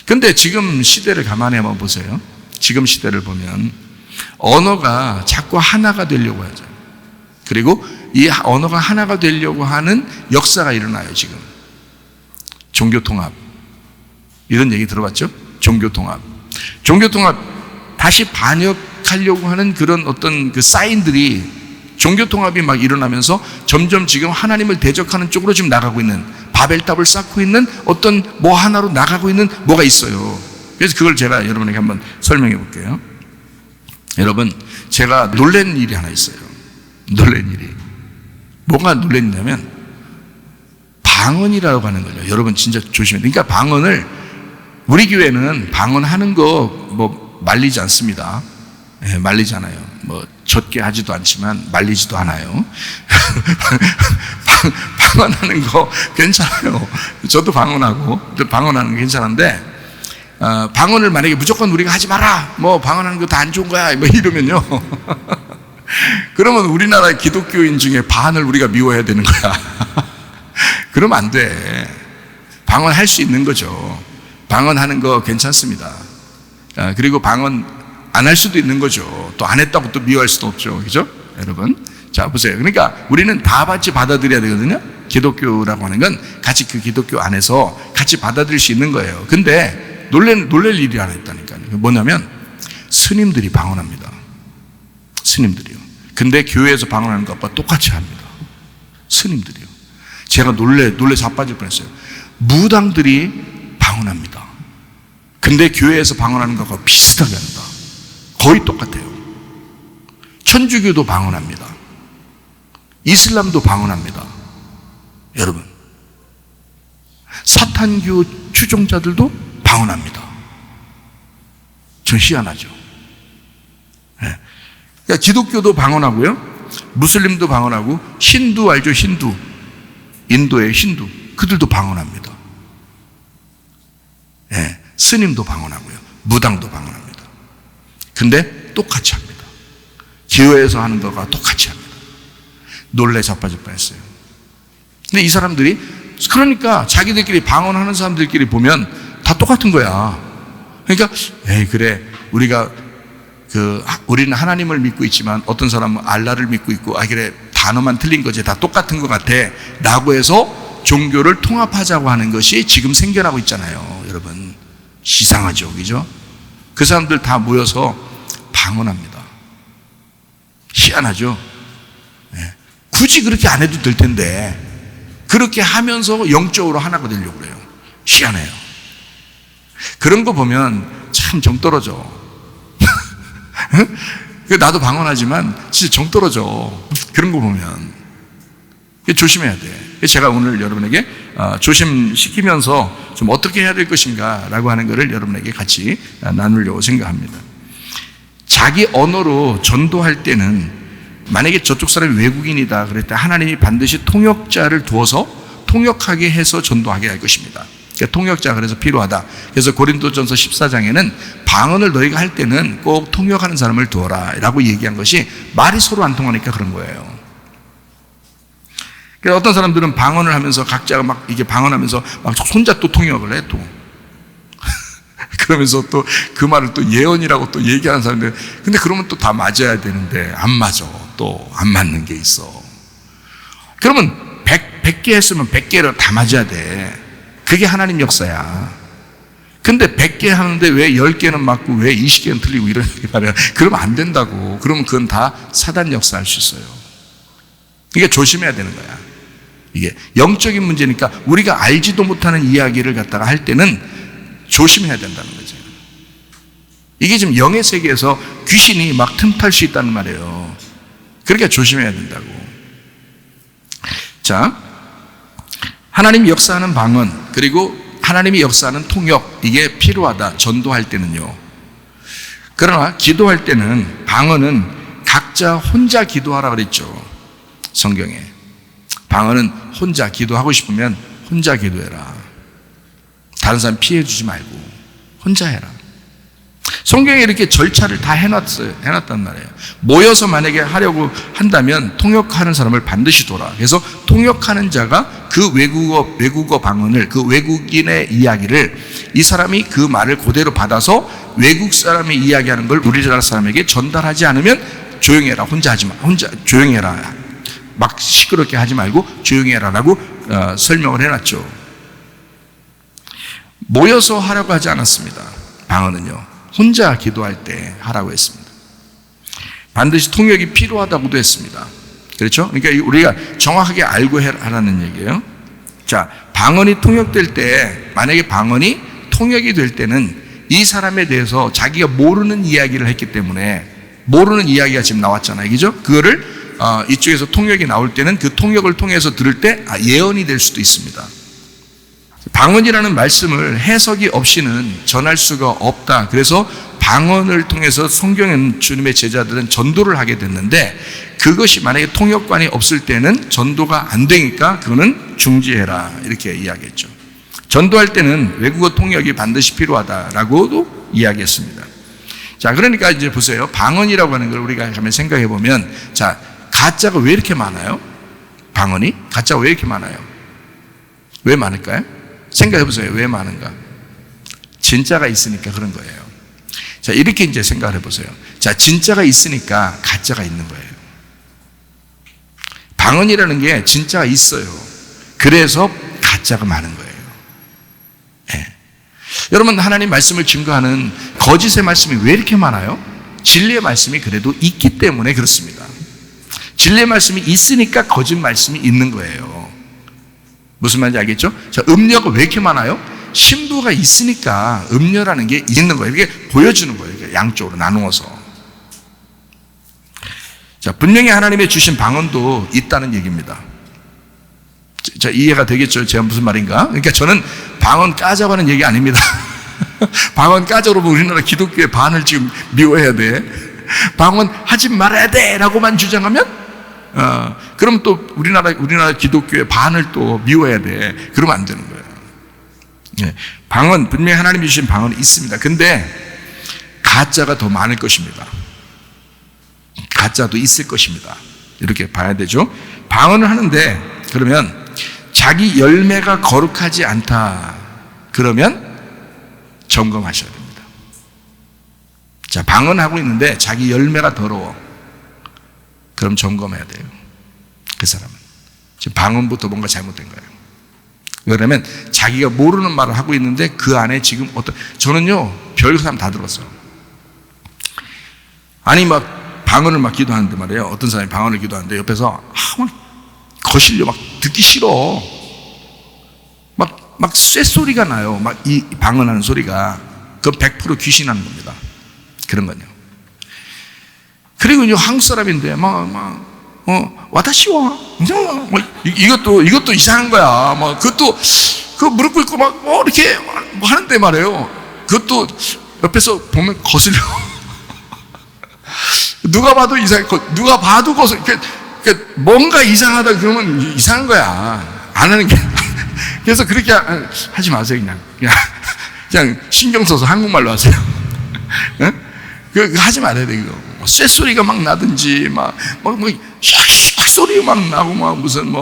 근데 지금 시대를 가만히 한번 보세요. 지금 시대를 보면 언어가 자꾸 하나가 되려고 하죠. 그리고 이 언어가 하나가 되려고 하는 역사가 일어나요. 지금 종교 통합 이런 얘기 들어봤죠? 종교통합. 종교통합 다시 반역하려고 하는 그런 어떤 그 사인들이 종교통합이 막 일어나면서 점점 지금 하나님을 대적하는 쪽으로 지금 나가고 있는, 바벨탑을 쌓고 있는 어떤 뭐 하나로 나가고 있는 뭐가 있어요. 그래서 그걸 제가 여러분에게 한번 설명해 볼게요. 여러분, 제가 놀란 일이 하나 있어요. 놀란 일이. 뭐가 놀랐냐면 방언이라고 하는 거죠. 여러분 진짜 조심해야 돼요. 그러니까 방언을, 우리 교회는 방언하는 거 뭐 말리지 않습니다. 예, 말리지 않아요. 뭐 젖게 하지도 않지만 말리지도 않아요. 방언하는 거 괜찮아요. 저도 방언하고, 방언하는 거 괜찮은데, 방언을 만약에 무조건 우리가 하지 마라, 뭐 방언하는 거 다 안 좋은 거야, 뭐 이러면요. 그러면 우리나라 기독교인 중에 반을 우리가 미워해야 되는 거야. 그러면 안 돼. 방언할 수 있는 거죠. 방언하는 거 괜찮습니다. 그리고 방언 안 할 수도 있는 거죠. 또 안 했다고 또 미워할 수도 없죠. 그죠? 여러분. 자, 보세요. 그러니까 우리는 다 같이 받아들여야 되거든요. 기독교라고 하는 건 같이 그 기독교 안에서 같이 받아들일 수 있는 거예요. 근데 놀랄 일이 하나 있다니까요. 뭐냐면 스님들이 방언합니다. 스님들이요. 근데 교회에서 방언하는 것과 똑같이 합니다. 스님들이요. 제가 놀래 자빠질 뻔했어요. 무당들이 방언합니다. 근데 교회에서 방언하는 것과 비슷하게 한다. 거의 똑같아요. 천주교도 방언합니다. 이슬람도 방언합니다. 여러분, 사탄교 추종자들도 방언합니다. 전 희한하죠. 네. 그러니까 기독교도 방언하고요, 무슬림도 방언하고, 힌두 알죠? 힌두, 인도의 힌두, 그들도 방언합니다. 네. 스님도 방언하고요, 무당도 방언합니다. 근데 똑같이 합니다. 교회에서 하는 것과 똑같이 합니다. 놀래 자빠질 뻔했어요. 근데 이 사람들이, 그러니까 자기들끼리 방언하는 사람들끼리 보면 다 똑같은 거야. 그러니까 에이 그래, 우리는 하나님을 믿고 있지만 어떤 사람은 알라를 믿고 있고, 그래 단어만 틀린 거지, 다 똑같은 것 같아 라고 해서 종교를 통합하자고 하는 것이 지금 생겨나고 있잖아요. 여러분, 이상하죠, 그죠? 그 사람들 다 모여서 방언합니다. 희한하죠? 네. 굳이 그렇게 안 해도 될 텐데 그렇게 하면서 영적으로 하나가 되려고 그래요. 희한해요. 그런 거 보면 참 정 떨어져. 나도 방언하지만 진짜 정 떨어져. 그런 거 보면 조심해야 돼. 제가 오늘 여러분에게 조심시키면서 좀 어떻게 해야 될 것인가 라고 하는 것을 여러분에게 같이 나누려고 생각합니다. 자기 언어로 전도할 때는, 만약에 저쪽 사람이 외국인이다 그럴 때 하나님이 반드시 통역자를 두어서 통역하게 해서 전도하게 할 것입니다. 그러니까 통역자가 그래서 필요하다. 그래서 고린도전서 14장에는 방언을 너희가 할 때는 꼭 통역하는 사람을 두어라 라고 얘기한 것이, 말이 서로 안 통하니까 그런 거예요. 그래서 어떤 사람들은 방언을 하면서 각자가 막 이게 방언하면서 막 혼자 또 통역을 해, 또. 그러면서 또 그 말을 또 예언이라고 또 얘기하는 사람들, 근데 그러면 또 다 맞아야 되는데 안 맞아. 또 안 맞는 게 있어. 그러면 100개 했으면 100개를 다 맞아야 돼. 그게 하나님 역사야. 근데 100개 하는데 왜 10개는 맞고 왜 20개는 틀리고 이런 말이야. 그러면 안 된다고. 그러면 그건 다 사단 역사할 수 있어요. 이게 조심해야 되는 거야. 이게 영적인 문제니까 우리가 알지도 못하는 이야기를 갖다가 할 때는 조심해야 된다는 거죠. 이게 지금 영의 세계에서 귀신이 막 틈탈 수 있다는 말이에요. 그러니까 조심해야 된다고. 자, 하나님이 역사하는 방언, 그리고 하나님이 역사하는 통역, 이게 필요하다. 전도할 때는요. 그러나 기도할 때는, 방언은 각자 혼자 기도하라 그랬죠. 성경에. 방언은 혼자 기도하고 싶으면 혼자 기도해라. 다른 사람 피해 주지 말고 혼자 해라. 성경에 이렇게 절차를 다 해놨단 말이에요. 모여서 만약에 하려고 한다면 통역하는 사람을 반드시 둬라. 그래서 통역하는 자가 그 외국어 방언을, 그 외국인의 이야기를, 이 사람이 그 말을 그대로 받아서 외국 사람이 이야기하는 걸 우리나라 사람에게 전달하지 않으면 조용히 해라. 혼자 하지 마. 혼자 조용히 해라. 막 시끄럽게 하지 말고 조용히 해라라고 설명을 해놨죠. 모여서 하라고 하지 않았습니다. 방언은요, 혼자 기도할 때 하라고 했습니다. 반드시 통역이 필요하다고도 했습니다. 그렇죠? 그러니까 우리가 정확하게 알고 하라는 얘기예요. 자, 방언이 통역될 때, 만약에 방언이 통역이 될 때는 이 사람에 대해서 자기가 모르는 이야기를 했기 때문에, 모르는 이야기가 지금 나왔잖아요. 그죠? 그거를 이쪽에서 통역이 나올 때는 그 통역을 통해서 들을 때 예언이 될 수도 있습니다. 방언이라는 말씀을 해석이 없이는 전할 수가 없다. 그래서 방언을 통해서 성경에 주님의 제자들은 전도를 하게 됐는데, 그것이 만약에 통역관이 없을 때는 전도가 안 되니까 그거는 중지해라, 이렇게 이야기했죠. 전도할 때는 외국어 통역이 반드시 필요하다라고도 이야기했습니다. 자, 그러니까 이제 보세요. 방언이라고 하는 걸 우리가 한번 생각해 보면, 자, 가짜가 왜 이렇게 많아요? 방언이? 가짜가 왜 이렇게 많아요? 왜 많을까요? 생각해 보세요. 왜 많은가? 진짜가 있으니까 그런 거예요. 자, 이렇게 이제 생각을 해 보세요. 자, 진짜가 있으니까 가짜가 있는 거예요. 방언이라는 게 진짜가 있어요. 그래서 가짜가 많은 거예요. 네. 여러분, 하나님 말씀을 증거하는 거짓의 말씀이 왜 이렇게 많아요? 진리의 말씀이 그래도 있기 때문에 그렇습니다. 진리의 말씀이 있으니까 거짓 말씀이 있는 거예요. 무슨 말인지 알겠죠? 자, 음료가 왜 이렇게 많아요? 신부가 있으니까 음료라는 게 있는 거예요. 이게 보여주는 거예요. 양쪽으로 나누어서. 자, 분명히 하나님의 주신 방언도 있다는 얘기입니다. 자, 이해가 되겠죠? 제가 무슨 말인가? 그러니까 저는 방언 까자고 하는 얘기 아닙니다. 방언 까자로 보면 우리나라 기독교의 반을 지금 미워해야 돼. 방언 하지 말아야 돼 라고만 주장하면 그럼 또 우리나라 기독교의 반을 또 미워해야 돼. 그러면 안 되는 거예요. 네. 방언, 분명히 하나님이 주신 방언이 있습니다. 근데 가짜가 더 많을 것입니다. 가짜도 있을 것입니다. 이렇게 봐야 되죠. 방언을 하는데, 그러면 자기 열매가 거룩하지 않다, 그러면 점검하셔야 됩니다. 자, 방언하고 있는데 자기 열매가 더러워, 그럼 점검해야 돼요. 그 사람은 지금 방언부터 뭔가 잘못된 거예요. 왜냐하면 자기가 모르는 말을 하고 있는데 그 안에 지금 저는요, 별 사람 다 들었어요. 아니, 막 방언을 막 기도하는데 말이에요. 어떤 사람이 방언을 기도하는데 옆에서 막 거실려, 막 듣기 싫어. 막 쇳소리가 나요. 막 이 방언하는 소리가. 그건 100% 귀신하는 겁니다. 그런 건요. 그리고 이제 한국 사람인데 와다시와 이것도 이상한 거야. 그것도 그 무릎 꿇고 이렇게 하는데 말이에요. 그것도 옆에서 보면 거슬려. 누가 봐도 누가 봐도 거슬려. 그러니까 뭔가 이상하다 그러면 이상한 거야. 안 하는 게. 그래서 그렇게 하지 마세요. 그냥 신경 써서 한국말로 하세요. 그 하지 말아야 돼. 이거 쇳소리가 막 나든지 샥 소리 막 나고 무슨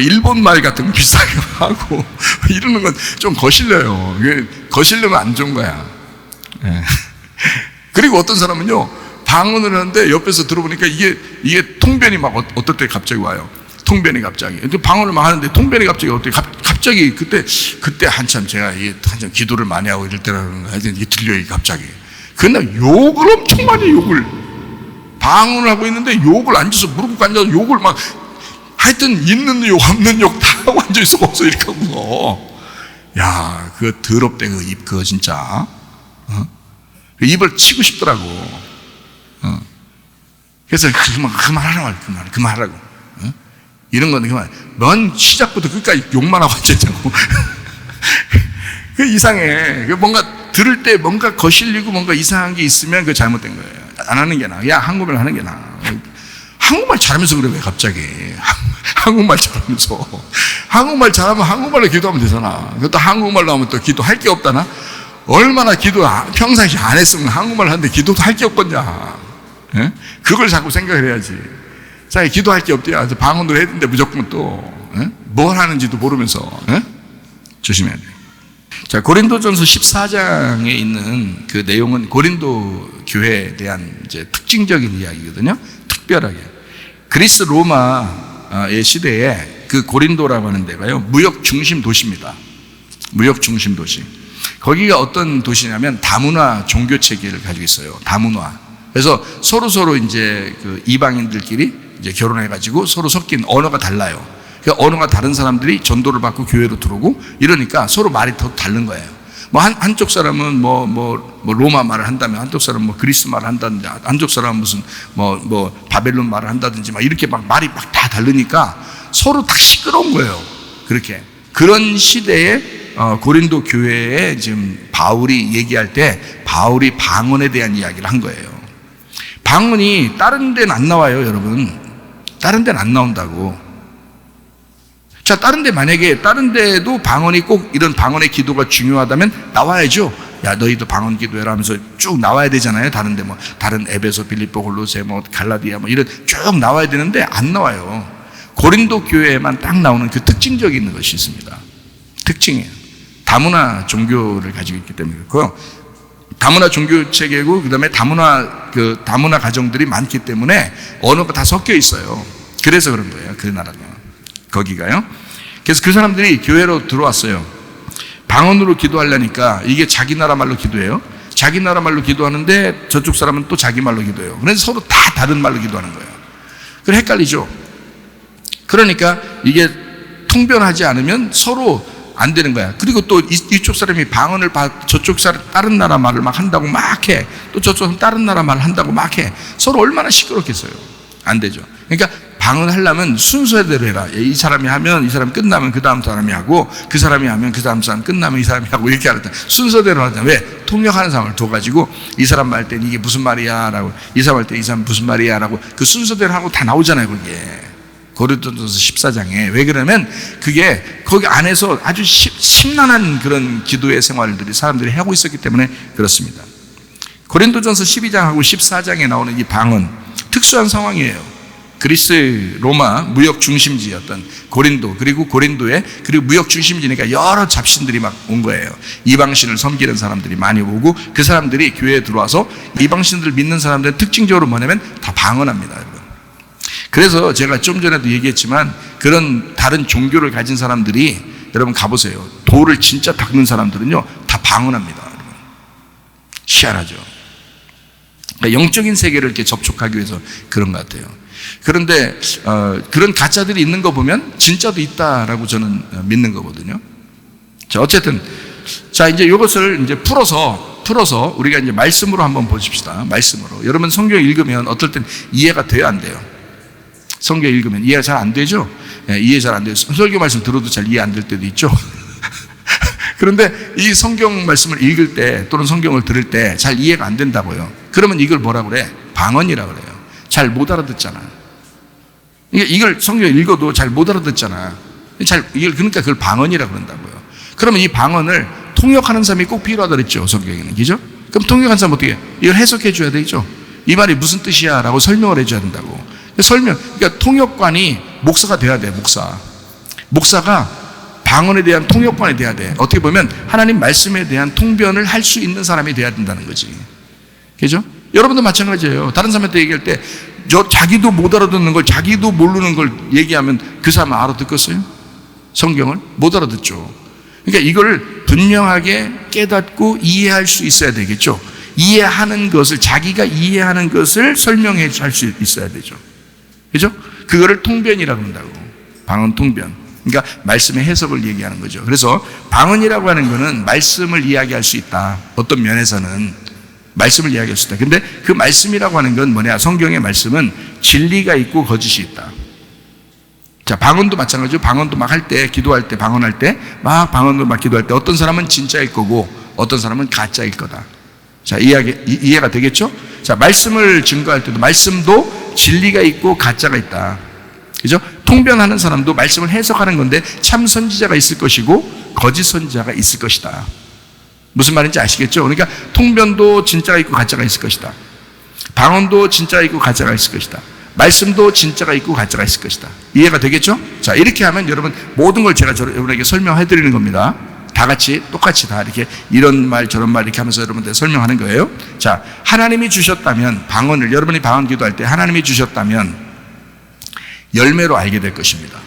일본 말 같은 거 비슷하게 하고 이러는 건 좀 거슬려요. 거슬려면 안 좋은 거야. 그리고 어떤 사람은요, 방언을 하는데 옆에서 들어보니까 이게 통변이 막 어떨 때 갑자기 와요. 통변이 갑자기. 방언을 막 하는데 통변이 갑자기 그때 한참 제가 한참 기도를 많이 하고 이럴 때라는 거야. 이게 들려요, 갑자기. 그날 욕을 엄청 많이 욕을. 방언을 하고 있는데 욕을 앉아서 무릎 꿇고 앉아서 욕을 막 하여튼 있는 욕 없는 욕 다 하고 앉아있어. 거기서 이렇게 하고. 야, 그거 더럽대. 그 입 그거 진짜. 그 입을 치고 싶더라고. 그래서 그만하라고. 그만하라고. 이런 거는 그만. 넌 시작부터 끝까지 욕만 하고 앉아있자고. 그 이상해. 그 뭔가 들을 때 뭔가 거슬리고 뭔가 이상한 게 있으면 그 잘못된 거예요. 안 하는 게 나아. 야, 한국말 하는 게 나아. 한국말 잘하면서 그래, 왜 갑자기. 한국말 잘하면서. 한국말 잘하면 한국말로 기도하면 되잖아. 그것도 한국말로 하면 또 기도할 게 없다나? 얼마나 기도 평상시 안 했으면 한국말 하는데 기도도 할 게 없겠냐. 예? 그걸 자꾸 생각을 해야지. 자, 기도할 게 없대요. 방언도 해야 되는데 무조건 또 뭘 하는지도 모르면서 조심해야 돼요. 자, 고린도전서 14장에 있는 그 내용은 고린도 교회에 대한 이제 특징적인 이야기거든요. 특별하게. 그리스 로마의 시대에 그 고린도라고 하는 데가요, 무역 중심 도시입니다. 무역 중심 도시. 거기가 어떤 도시냐면 다문화 종교 체계를 가지고 있어요. 다문화. 그래서 서로 이제 그 이방인들끼리 이제 결혼해가지고 서로 섞인 언어가 달라요. 그러니까 언어가 다른 사람들이 전도를 받고 교회로 들어오고 이러니까 서로 말이 더 다른 거예요. 뭐 한쪽 사람은 뭐 로마 말을 한다면 한쪽 사람은 뭐 그리스 말을 한다든지 한쪽 사람은 무슨 뭐 바벨론 말을 한다든지 막 이렇게 막 말이 막 다 다르니까 서로 다 시끄러운 거예요. 그렇게. 그런 시대에 고린도 교회에 지금 바울이 얘기할 때 바울이 방언에 대한 이야기를 한 거예요. 방언이 다른 데는 안 나와요, 여러분. 다른 데는 안 나온다고. 자, 다른 데 만약에 다른 데도 방언이 꼭 이런 방언의 기도가 중요하다면 나와야죠. 야, 너희도 방언 기도해라 하면서 쭉 나와야 되잖아요. 다른 데 뭐 다른 에베소, 빌립보, 골로새, 뭐 갈라디아 뭐 이런 쭉 나와야 되는데 안 나와요. 고린도 교회에만 딱 나오는 그 특징적인 것이 있습니다. 특징이에요. 다문화 종교를 가지고 있기 때문에 그렇고요. 다문화 종교 체계고 그다음에 다문화 가정들이 많기 때문에 언어가 다 섞여 있어요. 그래서 그런 거예요. 그 나라가. 거기가요. 그래서 그 사람들이 교회로 들어왔어요. 방언으로 기도하려니까 이게 자기 나라 말로 기도해요. 자기 나라 말로 기도하는데 저쪽 사람은 또 자기 말로 기도해요. 그래서 서로 다 다른 말로 기도하는 거예요. 그래 헷갈리죠. 그러니까 이게 통변하지 않으면 서로 안 되는 거야. 그리고 또 이쪽 사람이 방언을 저쪽 사람 다른 나라 말을 막 한다고 막 해. 또 저쪽 사람 다른 나라 말을 한다고 막 해. 서로 얼마나 시끄럽겠어요. 안 되죠. 그러니까 방언하려면 순서대로 해라. 이 사람이 하면 이 사람 끝나면 그 다음 사람이 하고 그 사람이 하면 그 다음 사람 끝나면 이 사람이 하고 이렇게 하다. 순서대로 하자. 왜? 통역하는 사람을 둬가지고 이 사람 말 땐 이게 무슨 말이야 라고 이 사람 할 때 이 사람 무슨 말이야 라고 그 순서대로 하고 다 나오잖아요. 그게 고린도전서 14장에. 왜 그러면 그게 거기 안에서 아주 심란한 그런 기도의 생활들이 사람들이 하고 있었기 때문에 그렇습니다. 고린도전서 12장하고 14장에 나오는 이 방언 특수한 상황이에요. 그리스 로마 무역 중심지였던 고린도, 그리고 고린도에 그리고 무역 중심지니까 여러 잡신들이 막 온 거예요. 이방신을 섬기는 사람들이 많이 오고 그 사람들이 교회에 들어와서 이방신들을 믿는 사람들은 특징적으로 뭐냐면 다 방언합니다, 여러분. 그래서 제가 좀 전에도 얘기했지만 그런 다른 종교를 가진 사람들이 여러분 가보세요. 돌을 진짜 닦는 사람들은요 다 방언합니다, 여러분. 희한하죠. 그러니까 영적인 세계를 이렇게 접촉하기 위해서 그런 것 같아요. 그런데 그런 가짜들이 있는 거 보면 진짜도 있다라고 저는 믿는 거거든요. 자, 어쨌든 자 이제 이것을 이제 풀어서 우리가 이제 말씀으로 한번 보십시다. 말씀으로. 여러분 성경 읽으면 어떨 땐 이해가 돼요, 안 돼요? 성경 읽으면 이해가 잘 안 되죠? 예, 이해 잘 안 돼요. 설교 말씀 들어도 잘 이해 안 될 때도 있죠. 그런데 이 성경 말씀을 읽을 때 또는 성경을 들을 때 잘 이해가 안 된다고요. 그러면 이걸 뭐라 그래? 방언이라 그래요. 잘 못 알아듣잖아. 이걸 성경 읽어도 잘 못 알아듣잖아. 그러니까 그걸 방언이라 그런다고요. 그러면 이 방언을 통역하는 사람이 꼭 필요하다 그랬죠, 성경에는. 그죠? 그럼 통역하는 사람 어떻게 해? 이걸 해석해 줘야 되죠. 이 말이 무슨 뜻이야? 라고 설명을 해 줘야 된다고. 그러니까 통역관이 목사가 돼야 돼, 목사가 방언에 대한 통역관이 돼야 돼. 어떻게 보면 하나님 말씀에 대한 통변을 할 수 있는 사람이 돼야 된다는 거지. 그죠? 여러분도 마찬가지예요. 다른 사람한테 얘기할 때 자기도 못 알아듣는 걸, 자기도 모르는 걸 얘기하면 그 사람은 알아듣겠어요? 성경을? 못 알아듣죠. 그러니까 이걸 분명하게 깨닫고 이해할 수 있어야 되겠죠. 이해하는 것을, 자기가 이해하는 것을 설명해 할 수 있어야 되죠. 그죠? 그거를 통변이라고 한다고. 방언 통변. 그러니까 말씀의 해석을 얘기하는 거죠. 그래서 방언이라고 하는 거는 말씀을 이야기할 수 있다. 어떤 면에서는 말씀을 이야기할 수 있다. 근데 그 말씀이라고 하는 건 뭐냐? 성경의 말씀은 진리가 있고 거짓이 있다. 자, 방언도 마찬가지죠. 방언도 막 할 때, 기도할 때, 방언할 때, 막 방언도 막 기도할 때 어떤 사람은 진짜일 거고 어떤 사람은 가짜일 거다. 자, 이해가 되겠죠? 자, 말씀을 증거할 때도 말씀도 진리가 있고 가짜가 있다. 그죠? 통변하는 사람도 말씀을 해석하는 건데 참 선지자가 있을 것이고 거짓 선지자가 있을 것이다. 무슨 말인지 아시겠죠? 그러니까 통변도 진짜가 있고 가짜가 있을 것이다. 방언도 진짜가 있고 가짜가 있을 것이다. 말씀도 진짜가 있고 가짜가 있을 것이다. 이해가 되겠죠? 자, 이렇게 하면 여러분 모든 걸 제가 여러분에게 설명해 드리는 겁니다. 다 같이 똑같이 다 이렇게 이런 말 저런 말 이렇게 하면서 여러분들 설명하는 거예요. 자, 하나님이 주셨다면 방언을, 여러분이 방언 기도할 때 하나님이 주셨다면 열매로 알게 될 것입니다.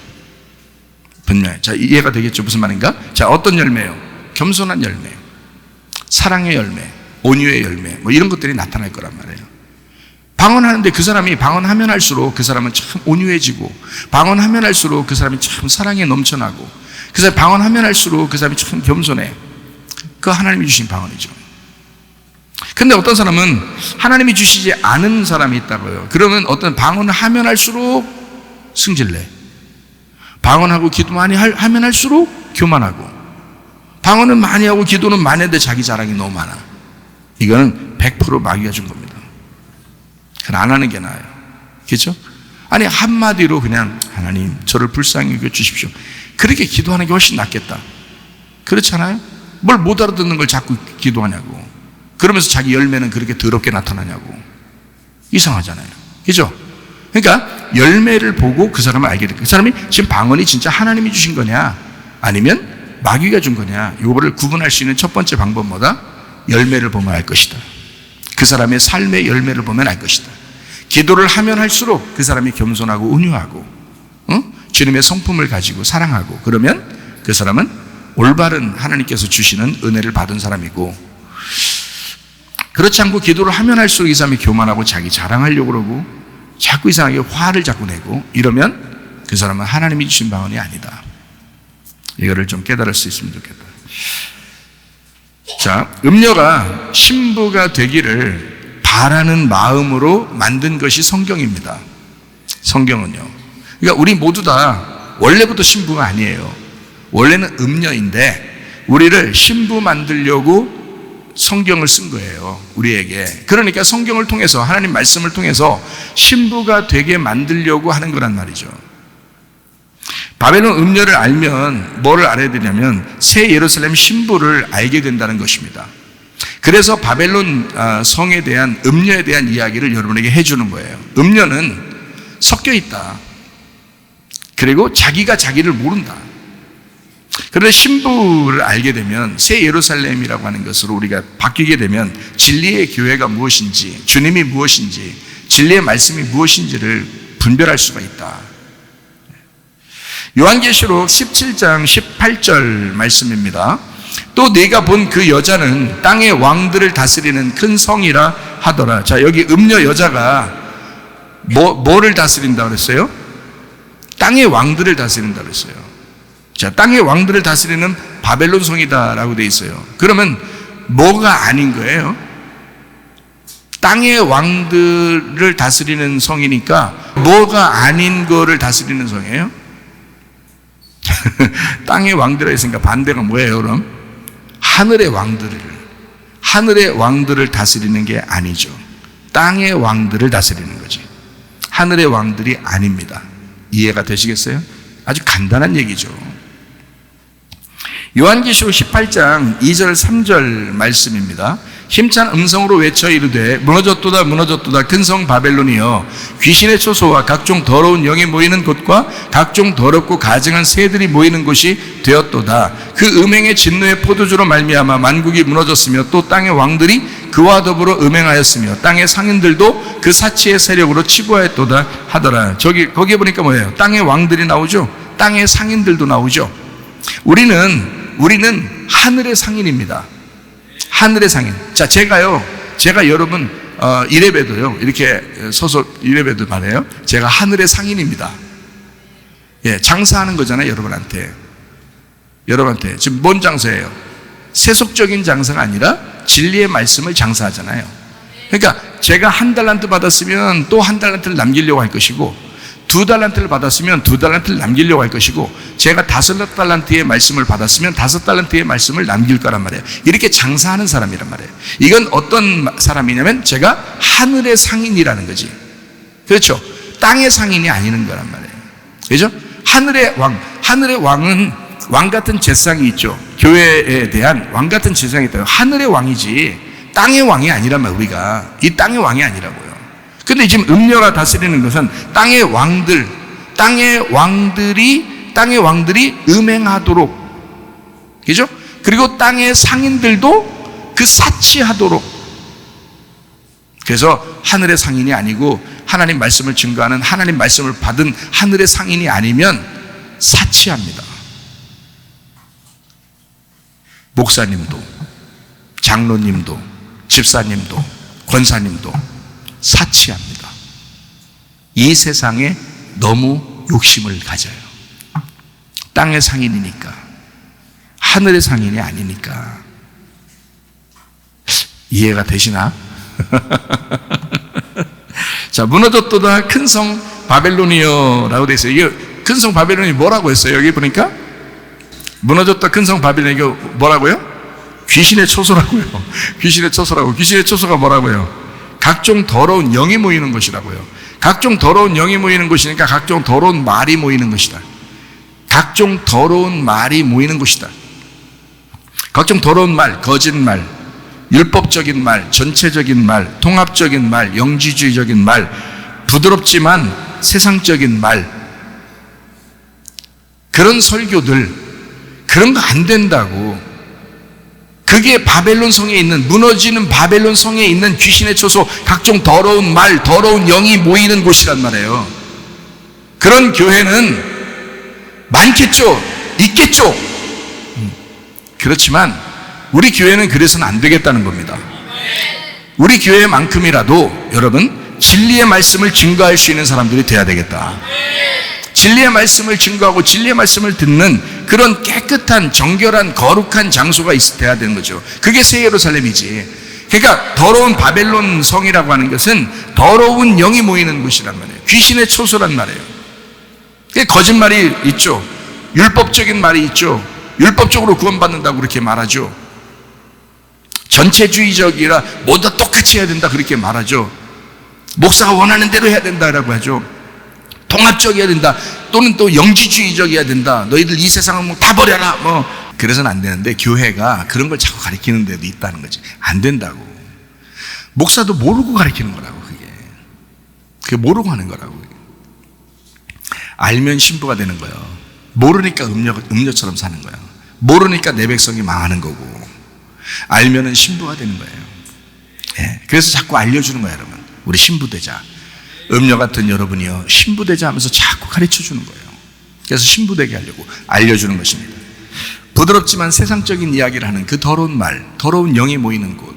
분명히. 자, 이해가 되겠죠? 무슨 말인가? 자, 어떤 열매요? 겸손한 열매, 사랑의 열매, 온유의 열매, 뭐 이런 것들이 나타날 거란 말이에요. 방언하는데 그 사람이 방언하면 할수록 그 사람은 참 온유해지고, 방언하면 할수록 그 사람이 참 사랑에 넘쳐나고, 그 사람이 방언하면 할수록 그 사람이 참 겸손해. 그 하나님이 주신 방언이죠. 근데 어떤 사람은 하나님이 주시지 않은 사람이 있다고요. 그러면 어떤 방언을 하면 할수록 승질내. 방언하고 기도 많이 하면 할수록 교만하고, 방언은 많이 하고 기도는 많이 했는데 자기 자랑이 너무 많아. 이거는 100% 마귀가 준 겁니다. 그건 안 하는 게 나아요. 그렇죠? 아니 한마디로 그냥 하나님 저를 불쌍히 여겨주십시오, 그렇게 기도하는 게 훨씬 낫겠다. 그렇잖아요? 뭘 못 알아듣는 걸 자꾸 기도하냐고. 그러면서 자기 열매는 그렇게 더럽게 나타나냐고. 이상하잖아요. 그죠? 그러니까 열매를 보고 그 사람을 알게 돼요. 그 사람이 지금 방언이 진짜 하나님이 주신 거냐 아니면 마귀가 준 거냐, 이거를 구분할 수 있는 첫 번째 방법 뭐다? 열매를 보면 알 것이다. 그 사람의 삶의 열매를 보면 알 것이다. 기도를 하면 할수록 그 사람이 겸손하고 온유하고, 주님의 성품을 가지고 사랑하고, 그러면 그 사람은 올바른 하나님께서 주시는 은혜를 받은 사람이고, 그렇지 않고 기도를 하면 할수록 이 사람이 교만하고 자기 자랑하려고 그러고 자꾸 이상하게 화를 자꾸 내고 이러면 그 사람은 하나님이 주신 방언이 아니다. 이거를 좀 깨달을 수 있으면 좋겠다. 자, 음녀가 신부가 되기를 바라는 마음으로 만든 것이 성경입니다. 성경은요. 그러니까 우리 모두 다 원래부터 신부가 아니에요. 원래는 음녀인데 우리를 신부 만들려고 성경을 쓴 거예요, 우리에게. 그러니까 성경을 통해서, 하나님 말씀을 통해서 신부가 되게 만들려고 하는 거란 말이죠. 바벨론 음녀를 알면 뭐를 알아야 되냐면 새 예루살렘 신부를 알게 된다는 것입니다. 그래서 바벨론 성에 대한, 음녀에 대한 이야기를 여러분에게 해주는 거예요. 음녀는 섞여 있다. 그리고 자기가 자기를 모른다. 그런데 신부를 알게 되면, 새 예루살렘이라고 하는 것으로 우리가 바뀌게 되면 진리의 교회가 무엇인지, 주님이 무엇인지, 진리의 말씀이 무엇인지를 분별할 수가 있다. 요한계시록 17장 18절 말씀입니다. 또 네가 본 그 여자는 땅의 왕들을 다스리는 큰 성이라 하더라. 자, 여기 음녀 여자가 뭐를 다스린다고 그랬어요? 땅의 왕들을 다스린다고 그랬어요. 자, 땅의 왕들을 다스리는 바벨론 성이다라고 돼 있어요. 그러면 뭐가 아닌 거예요? 땅의 왕들을 다스리는 성이니까 뭐가 아닌 거를 다스리는 성이에요? 땅의 왕들이라 했으니까 반대가 뭐예요, 그럼? 하늘의 왕들을 다스리는 게 아니죠. 땅의 왕들을 다스리는 거지. 하늘의 왕들이 아닙니다. 이해가 되시겠어요? 아주 간단한 얘기죠. 요한계시록 18장 2절 3절 말씀입니다. 힘찬 음성으로 외쳐 이르되 무너졌도다 무너졌도다 큰 성 바벨론이여, 귀신의 초소와 각종 더러운 영이 모이는 곳과 각종 더럽고 가증한 새들이 모이는 곳이 되었도다. 그 음행의 진노의 포도주로 말미암아 만국이 무너졌으며 또 땅의 왕들이 그와 더불어 음행하였으며 땅의 상인들도 그 사치의 세력으로 치부하였도다 하더라. 거기에 보니까 뭐예요? 땅의 왕들이 나오죠. 땅의 상인들도 나오죠. 우리는 하늘의 상인입니다. 하늘의 상인. 자, 제가 여러분 이래봬도요, 이렇게 서서 이래봬도 말해요, 제가 하늘의 상인입니다. 예, 장사하는 거잖아요, 여러분한테 지금 뭔 장사예요? 세속적인 장사가 아니라 진리의 말씀을 장사하잖아요. 그러니까 제가 1달란트 받았으면 또 1달란트를 남기려고 할 것이고, 2달란트를 받았으면 2달란트를 남기려고 할 것이고, 제가 5달란트의 말씀을 받았으면 5달란트의 말씀을 남길 거란 말이에요. 이렇게 장사하는 사람이란 말이에요. 이건 어떤 사람이냐면 제가 하늘의 상인이라는 거지. 그렇죠? 땅의 상인이 아니는 거란 말이에요. 그렇죠? 하늘의 왕은 왕 같은 재상이 있죠. 교회에 대한 왕 같은 재상이 있다. 하늘의 왕이지 땅의 왕이 아니란 말이에요. 우리가 이 땅의 왕이 아니라고요. 근데 지금 음녀가 다스리는 것은 땅의 왕들이 음행하도록, 그죠? 그리고 땅의 상인들도 그 사치하도록. 그래서 하늘의 상인이 아니고 하나님 말씀을 증거하는, 하나님 말씀을 받은 하늘의 상인이 아니면 사치합니다. 목사님도, 장로님도, 집사님도, 권사님도 사치합니다. 이 세상에 너무 욕심을 가져요. 땅의 상인이니까, 하늘의 상인이 아니니까. 이해가 되시나? 자, 무너졌도다 큰 성 바벨론이여라고 되어 있어요. 이게 큰 성 바벨론이 뭐라고 했어요? 여기 보니까 무너졌다 큰 성 바벨론, 이게 뭐라고요? 귀신의 초소라고요. 귀신의 초소라고. 귀신의 초소가 뭐라고요? 각종 더러운 영이 모이는 것이라고요. 각종 더러운 영이 모이는 것이니까 각종 더러운 말이 모이는 것이다. 각종 더러운 말이 모이는 것이다. 각종 더러운 말, 거짓말, 율법적인 말, 전체적인 말, 통합적인 말, 영지주의적인 말, 부드럽지만 세상적인 말, 그런 설교들, 그런 거 안 된다고. 그게 바벨론 성에 있는, 무너지는 바벨론 성에 있는 귀신의 초소, 각종 더러운 말, 더러운 영이 모이는 곳이란 말이에요. 그런 교회는 많겠죠, 있겠죠. 그렇지만 우리 교회는 그래서는 안 되겠다는 겁니다. 우리 교회만큼이라도 여러분, 진리의 말씀을 증거할 수 있는 사람들이 돼야 되겠다. 진리의 말씀을 증거하고 진리의 말씀을 듣는 그런 깨끗한, 정결한, 거룩한 장소가 돼야 되는 거죠. 그게 새 예루살렘이지. 그러니까 더러운 바벨론 성이라고 하는 것은 더러운 영이 모이는 곳이란 말이에요. 귀신의 초소란 말이에요. 거짓말이 있죠. 율법적인 말이 있죠. 율법적으로 구원받는다고 그렇게 말하죠. 전체주의적이라 모두 다 똑같이 해야 된다 그렇게 말하죠. 목사가 원하는 대로 해야 된다라고 하죠. 통합적이어야 된다, 또는 또 영지주의적이어야 된다. 너희들 이 세상은 뭐 다 버려라, 뭐. 그래서는 안 되는데, 교회가 그런 걸 자꾸 가르치는 데도 있다는 거지. 안 된다고. 목사도 모르고 가르치는 거라고. 그게 모르고 하는 거라고. 알면 신부가 되는 거예요. 모르니까 음료처럼 사는 거예요. 모르니까 내 백성이 망하는 거고, 알면은 신부가 되는 거예요. 예. 그래서 자꾸 알려주는 거예요, 여러분. 우리 신부 되자. 음녀 같은 여러분이요, 신부 되자 하면서 자꾸 가르쳐 주는 거예요. 그래서 신부 되게 하려고 알려주는 것입니다. 부드럽지만 세상적인 이야기를 하는 그 더러운 말, 더러운 영이 모이는 곳.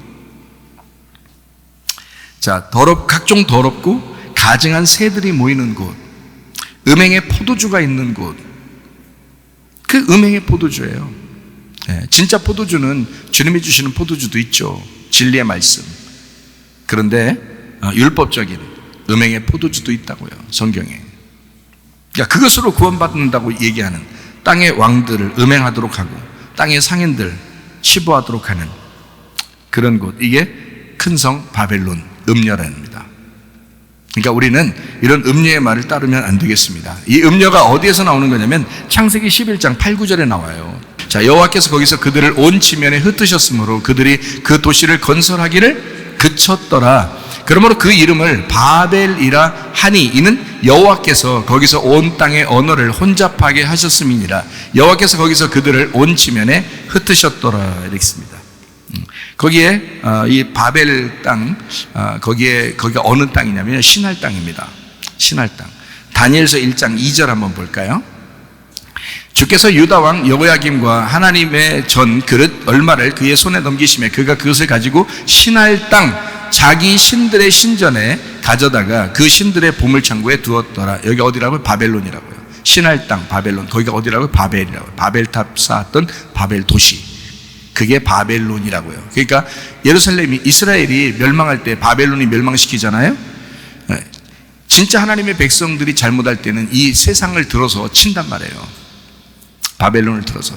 자, 각종 더럽고 가증한 새들이 모이는 곳, 음행의 포도주가 있는 곳. 그 음행의 포도주예요. 예, 진짜 포도주는 주님이 주시는 포도주도 있죠. 진리의 말씀. 그런데 율법적인 음행의 포도주도 있다고요, 성경에. 그러니까 그것으로 구원받는다고 얘기하는, 땅의 왕들을 음행하도록 하고 땅의 상인들 치부하도록 하는 그런 곳, 이게 큰 성 바벨론, 음녀랍니다. 그러니까 우리는 이런 음녀의 말을 따르면 안 되겠습니다. 이 음녀가 어디에서 나오는 거냐면 창세기 11장 8, 9절에 나와요. 자, 여호와께서 거기서 그들을 온 지면에 흩으셨으므로 그들이 그 도시를 건설하기를 그쳤더라. 그러므로 그 이름을 바벨이라 하니, 이는 여호와께서 거기서 온 땅의 언어를 혼잡하게 하셨음이니라. 여호와께서 거기서 그들을 온 지면에 흩으셨더라 이렇게 씁니다. 거기에 이 바벨 땅, 거기가 어느 땅이냐면 신할 땅입니다. 신할 땅. 다니엘서 1장 2절 한번 볼까요? 주께서 유다 왕 여호야김과 하나님의 전 그릇 얼마를 그의 손에 넘기시매 그가 그것을 가지고 신할 땅 자기 신들의 신전에 가져다가 그 신들의 보물창고에 두었더라. 여기 어디라고요? 바벨론이라고요. 신할 땅 바벨론. 거기가 어디라고요? 바벨이라고요. 바벨탑 쌓았던 바벨 도시. 그게 바벨론이라고요. 그러니까 예루살렘이, 이스라엘이 멸망할 때 바벨론이 멸망시키잖아요. 진짜 하나님의 백성들이 잘못할 때는 이 세상을 들어서 친단 말이에요. 바벨론을 들어서.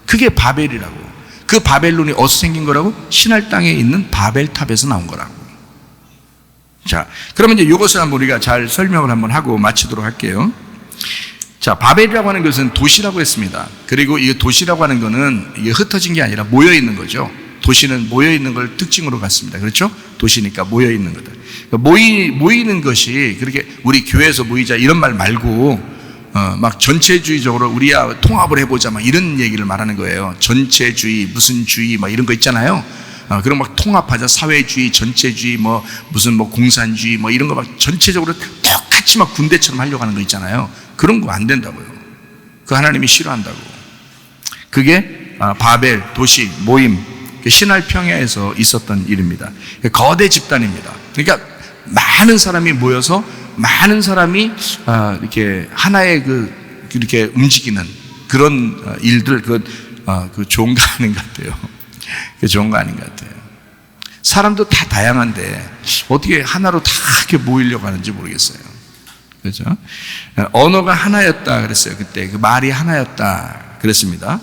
그게 바벨이라고. 그 바벨론이 어디서 생긴 거라고? 신할 땅에 있는 바벨탑에서 나온 거라고. 자, 그러면 이제 이것을 한번 우리가 잘 설명을 한번 하고 마치도록 할게요. 자, 바벨이라고 하는 것은 도시라고 했습니다. 그리고 이 도시라고 하는 것은 이게 흩어진 게 아니라 모여 있는 거죠. 도시는 모여 있는 걸 특징으로 갖습니다. 그렇죠? 도시니까 모여 있는 거다. 그러니까 모이는 것이 그렇게 우리 교회에서 모이자 이런 말 말고 막 전체주의적으로 우리야 통합을 해보자 막 이런 얘기를 말하는 거예요. 전체주의, 무슨 주의 막 이런 거 있잖아요. 그럼 막 통합하자, 사회주의, 전체주의, 뭐 무슨 뭐 공산주의 뭐 이런 거 막 전체적으로 똑같이 막 군대처럼 하려고 하는 거 있잖아요. 그런 거 안 된다고요. 그 하나님이 싫어한다고. 그게 바벨 도시 모임 시날 평야에서 있었던 일입니다. 거대 집단입니다. 그러니까 많은 사람이 모여서 많은 사람이 이렇게 하나의 이렇게 움직이는 그런 일들 좋은 거 아닌 것 같아요. 좋은 거 아닌 것 같아요. 사람도 다 다양한데 어떻게 하나로 다 이렇게 모이려고 하는지 모르겠어요. 그렇죠? 언어가 하나였다 그랬어요. 그때 그 말이 하나였다 그랬습니다.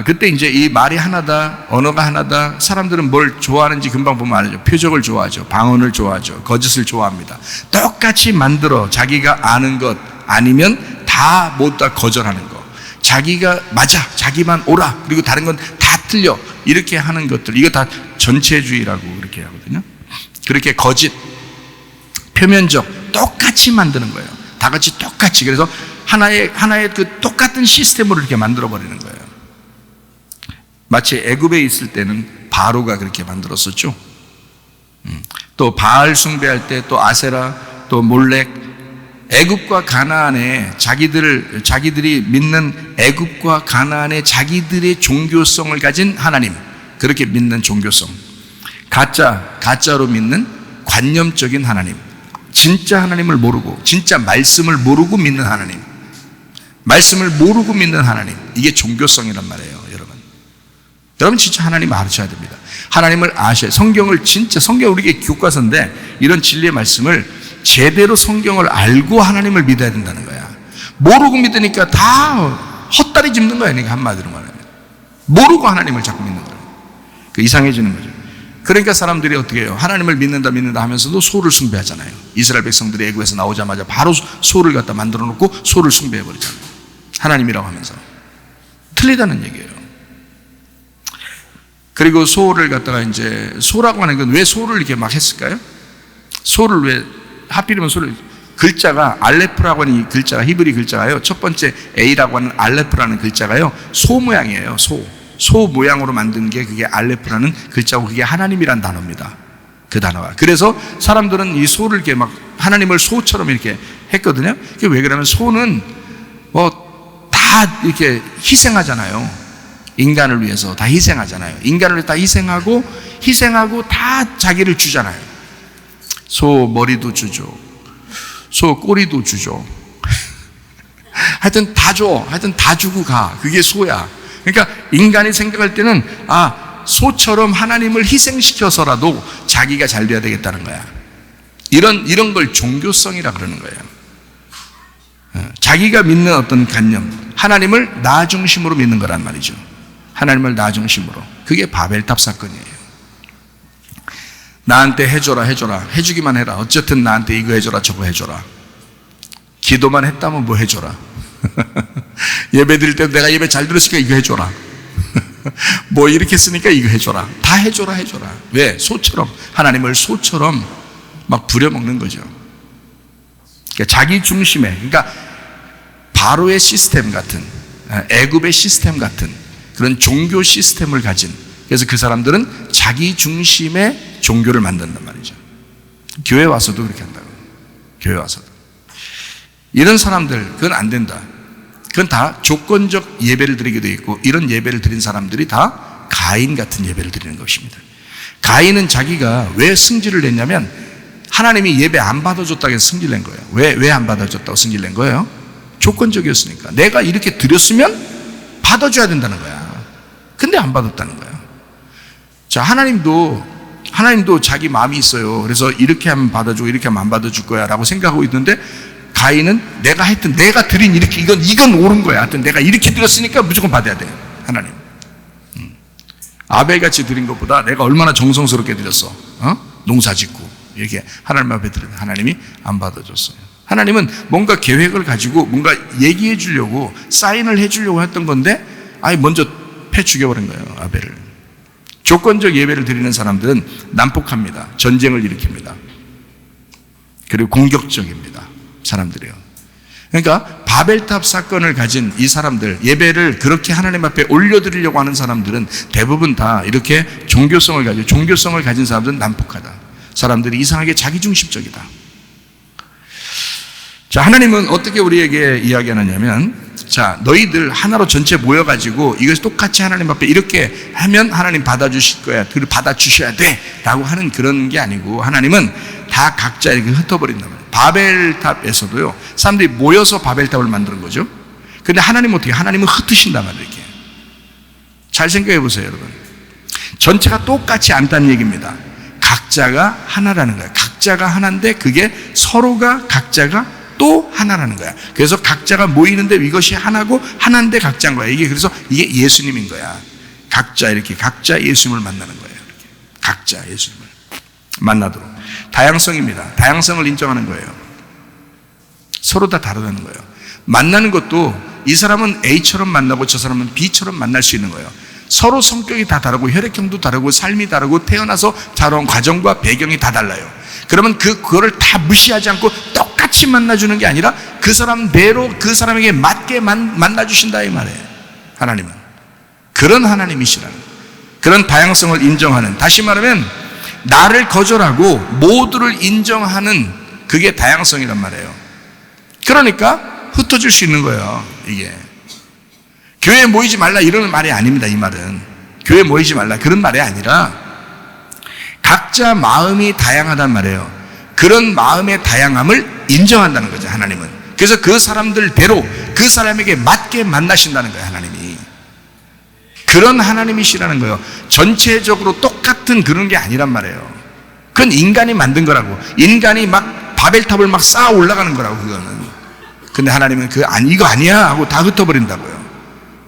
그때 이제 이 말이 하나다, 언어가 하나다. 사람들은 뭘 좋아하는지 금방 보면 알죠. 표적을 좋아하죠. 방언을 좋아하죠. 거짓을 좋아합니다. 똑같이 만들어 자기가 아는 것 아니면 다 모두 다 거절하는 거. 자기가 맞아, 자기만 옳아, 그리고 다른 건 다 틀려. 이렇게 하는 것들, 이거 다 전체주의라고 그렇게 하거든요. 그렇게 거짓, 표면적, 똑같이 만드는 거예요. 다 같이 똑같이. 그래서 하나의 그 똑같은 시스템으로 이렇게 만들어 버리는 거예요. 마치 애굽에 있을 때는 바로가 그렇게 만들었었죠. 또 바알 숭배할 때 또 아세라, 또 몰렉, 애굽과 가나안에 자기들이 믿는 애굽과 가나안에 자기들의 종교성을 가진 하나님, 그렇게 믿는 종교성, 가짜로 믿는 관념적인 하나님, 진짜 하나님을 모르고 진짜 말씀을 모르고 믿는 하나님, 말씀을 모르고 믿는 하나님, 이게 종교성이란 말이에요. 여러분 진짜 하나님 아셔야 됩니다. 하나님을 아셔야, 성경 우리에게 교과서인데 이런 진리의 말씀을 제대로 성경을 알고 하나님을 믿어야 된다는 거야. 모르고 믿으니까 다 헛다리 짚는 거야. 그러니까 한마디로 말하면 모르고 하나님을 자꾸 믿는 거야. 이상해지는 거죠. 그러니까 사람들이 어떻게 해요? 하나님을 믿는다 하면서도 소를 숭배하잖아요. 이스라엘 백성들이 애굽에서 나오자마자 바로 소를 갖다 만들어 놓고 소를 숭배해버리잖아요. 하나님이라고 하면서. 틀리다는 얘기예요. 그리고 소를 갖다가 이제, 소라고 하는 건 왜 소를 이렇게 막 했을까요? 소를 왜, 하필이면 소를, 글자가 알레프라고 하는 이 글자가, 히브리 글자가요, 첫 번째 A라고 하는 알레프라는 글자가요, 소 모양이에요. 소 모양으로 만든 게 그게 알레프라는 글자고, 그게 하나님이란 단어입니다. 그 단어가. 그래서 사람들은 이 소를 이렇게 막 하나님을 소처럼 이렇게 했거든요. 그게 왜 그러면 소는 다 이렇게 희생하잖아요. 인간을 위해서 다 희생하잖아요. 인간을 위해서 다 희생하고 다 자기를 주잖아요. 소 머리도 주죠. 소 꼬리도 주죠. 하여튼 다 줘. 하여튼 다 주고 가. 그게 소야. 그러니까 인간이 생각할 때는 소처럼 하나님을 희생시켜서라도 자기가 잘 돼야 되겠다는 거야. 이런 걸 종교성이라 그러는 거예요. 자기가 믿는 어떤 관념, 하나님을 나 중심으로 믿는 거란 말이죠. 하나님을 나 중심으로. 그게 바벨탑 사건이에요. 나한테 해줘라. 해주기만 해라. 어쨌든 나한테 이거 해줘라, 저거 해줘라. 기도만 했다면 뭐 해줘라. 예배 드릴 때도 내가 예배 잘 들었으니까 이거 해줘라. 뭐 이렇게 했으니까 이거 해줘라. 다 해줘라. 왜? 소처럼, 하나님을 소처럼 막 부려먹는 거죠. 그러니까 자기 중심에, 그러니까 바로의 시스템 같은, 애굽의 시스템 같은 그런 종교 시스템을 가진, 그래서 그 사람들은 자기 중심의 종교를 만든단 말이죠. 교회 와서도 그렇게 한다고. 교회 와서도. 이런 사람들, 그건 안 된다. 그건 다 조건적 예배를 드리게 되어 있고, 이런 예배를 드린 사람들이 다 가인 같은 예배를 드리는 것입니다. 가인은 자기가 왜 승질을 냈냐면, 하나님이 예배 안 받아줬다고 해서 승질 낸 거예요. 왜 안 받아줬다고 승질 낸 거예요? 조건적이었으니까. 내가 이렇게 드렸으면 받아줘야 된다는 거야. 근데 안 받았다는 거예요. 자, 하나님도 자기 마음이 있어요. 그래서 이렇게 하면 받아주고 이렇게 하면 안 받아줄 거야 라고 생각하고 있는데, 가인은 내가 드린 이렇게, 이건 옳은 거야. 하여튼 내가 이렇게 드렸으니까 무조건 받아야 돼. 하나님. 아벨같이 드린 것보다 내가 얼마나 정성스럽게 드렸어. 농사 짓고. 이렇게 하나님 앞에 드렸는데 하나님이 안 받아줬어요. 하나님은 뭔가 계획을 가지고 뭔가 얘기해 주려고, 사인을 해 주려고 했던 건데, 먼저 패 죽여버린 거예요, 아벨을. 조건적 예배를 드리는 사람들은 난폭합니다. 전쟁을 일으킵니다. 그리고 공격적입니다. 사람들이요. 그러니까 바벨탑 사건을 가진 이 사람들, 예배를 그렇게 하나님 앞에 올려드리려고 하는 사람들은 대부분 다 이렇게 종교성을 가진 사람들은 난폭하다. 사람들이 이상하게 자기중심적이다. 자, 하나님은 어떻게 우리에게 이야기하느냐면, 자, 너희들 하나로 전체 모여가지고 이것을 똑같이 하나님 앞에 이렇게 하면 하나님 받아주실 거야. 그걸 받아주셔야 돼. 라고 하는 그런 게 아니고 하나님은 다 각자 이렇게 흩어버린단 말이에요. 바벨탑에서도요, 사람들이 모여서 바벨탑을 만드는 거죠. 근데 하나님은 어떻게? 하나님은 흩으신단 말이에요. 이렇게. 잘 생각해 보세요, 여러분. 전체가 똑같이 않다는 얘기입니다. 각자가 하나라는 거예요. 각자가 하나인데 그게 서로가 각자가 또 하나라는 거야. 그래서 각자가 모이는데 이것이 하나고 하나인데 각자인 거야. 그래서 이게 예수님인 거야. 각자 이렇게 각자 예수님을 만나는 거예요. 이렇게. 각자 예수님을 만나도록. 다양성입니다. 다양성을 인정하는 거예요. 서로 다 다르다는 거예요. 만나는 것도 이 사람은 A처럼 만나고 저 사람은 B처럼 만날 수 있는 거예요. 서로 성격이 다 다르고 혈액형도 다르고 삶이 다르고 태어나서 자라온 과정과 배경이 다 달라요. 그러면 그거를 다 무시하지 않고 똑같이 만나주는 게 아니라 그 사람대로 그 사람에게 맞게 만나주신다 이 말이에요. 하나님은 그런 하나님이시라는, 그런 다양성을 인정하는, 다시 말하면 나를 거절하고 모두를 인정하는 그게 다양성이란 말이에요. 그러니까 흩어질 수 있는 거예요. 이게 교회에 모이지 말라 이런 말이 아닙니다. 이 말은 교회에 모이지 말라 그런 말이 아니라 각자 마음이 다양하단 말이에요. 그런 마음의 다양함을 인정한다는 거죠. 하나님은. 그래서 그 사람들대로 그 사람에게 맞게 만나신다는 거예요. 하나님이 그런 하나님이시라는 거예요. 전체적으로 똑같은 그런 게 아니란 말이에요. 그건 인간이 만든 거라고. 인간이 막 바벨탑을 막 쌓아 올라가는 거라고. 그거는. 근데 하나님은 이거 아니야 하고 다 흩어버린다고요.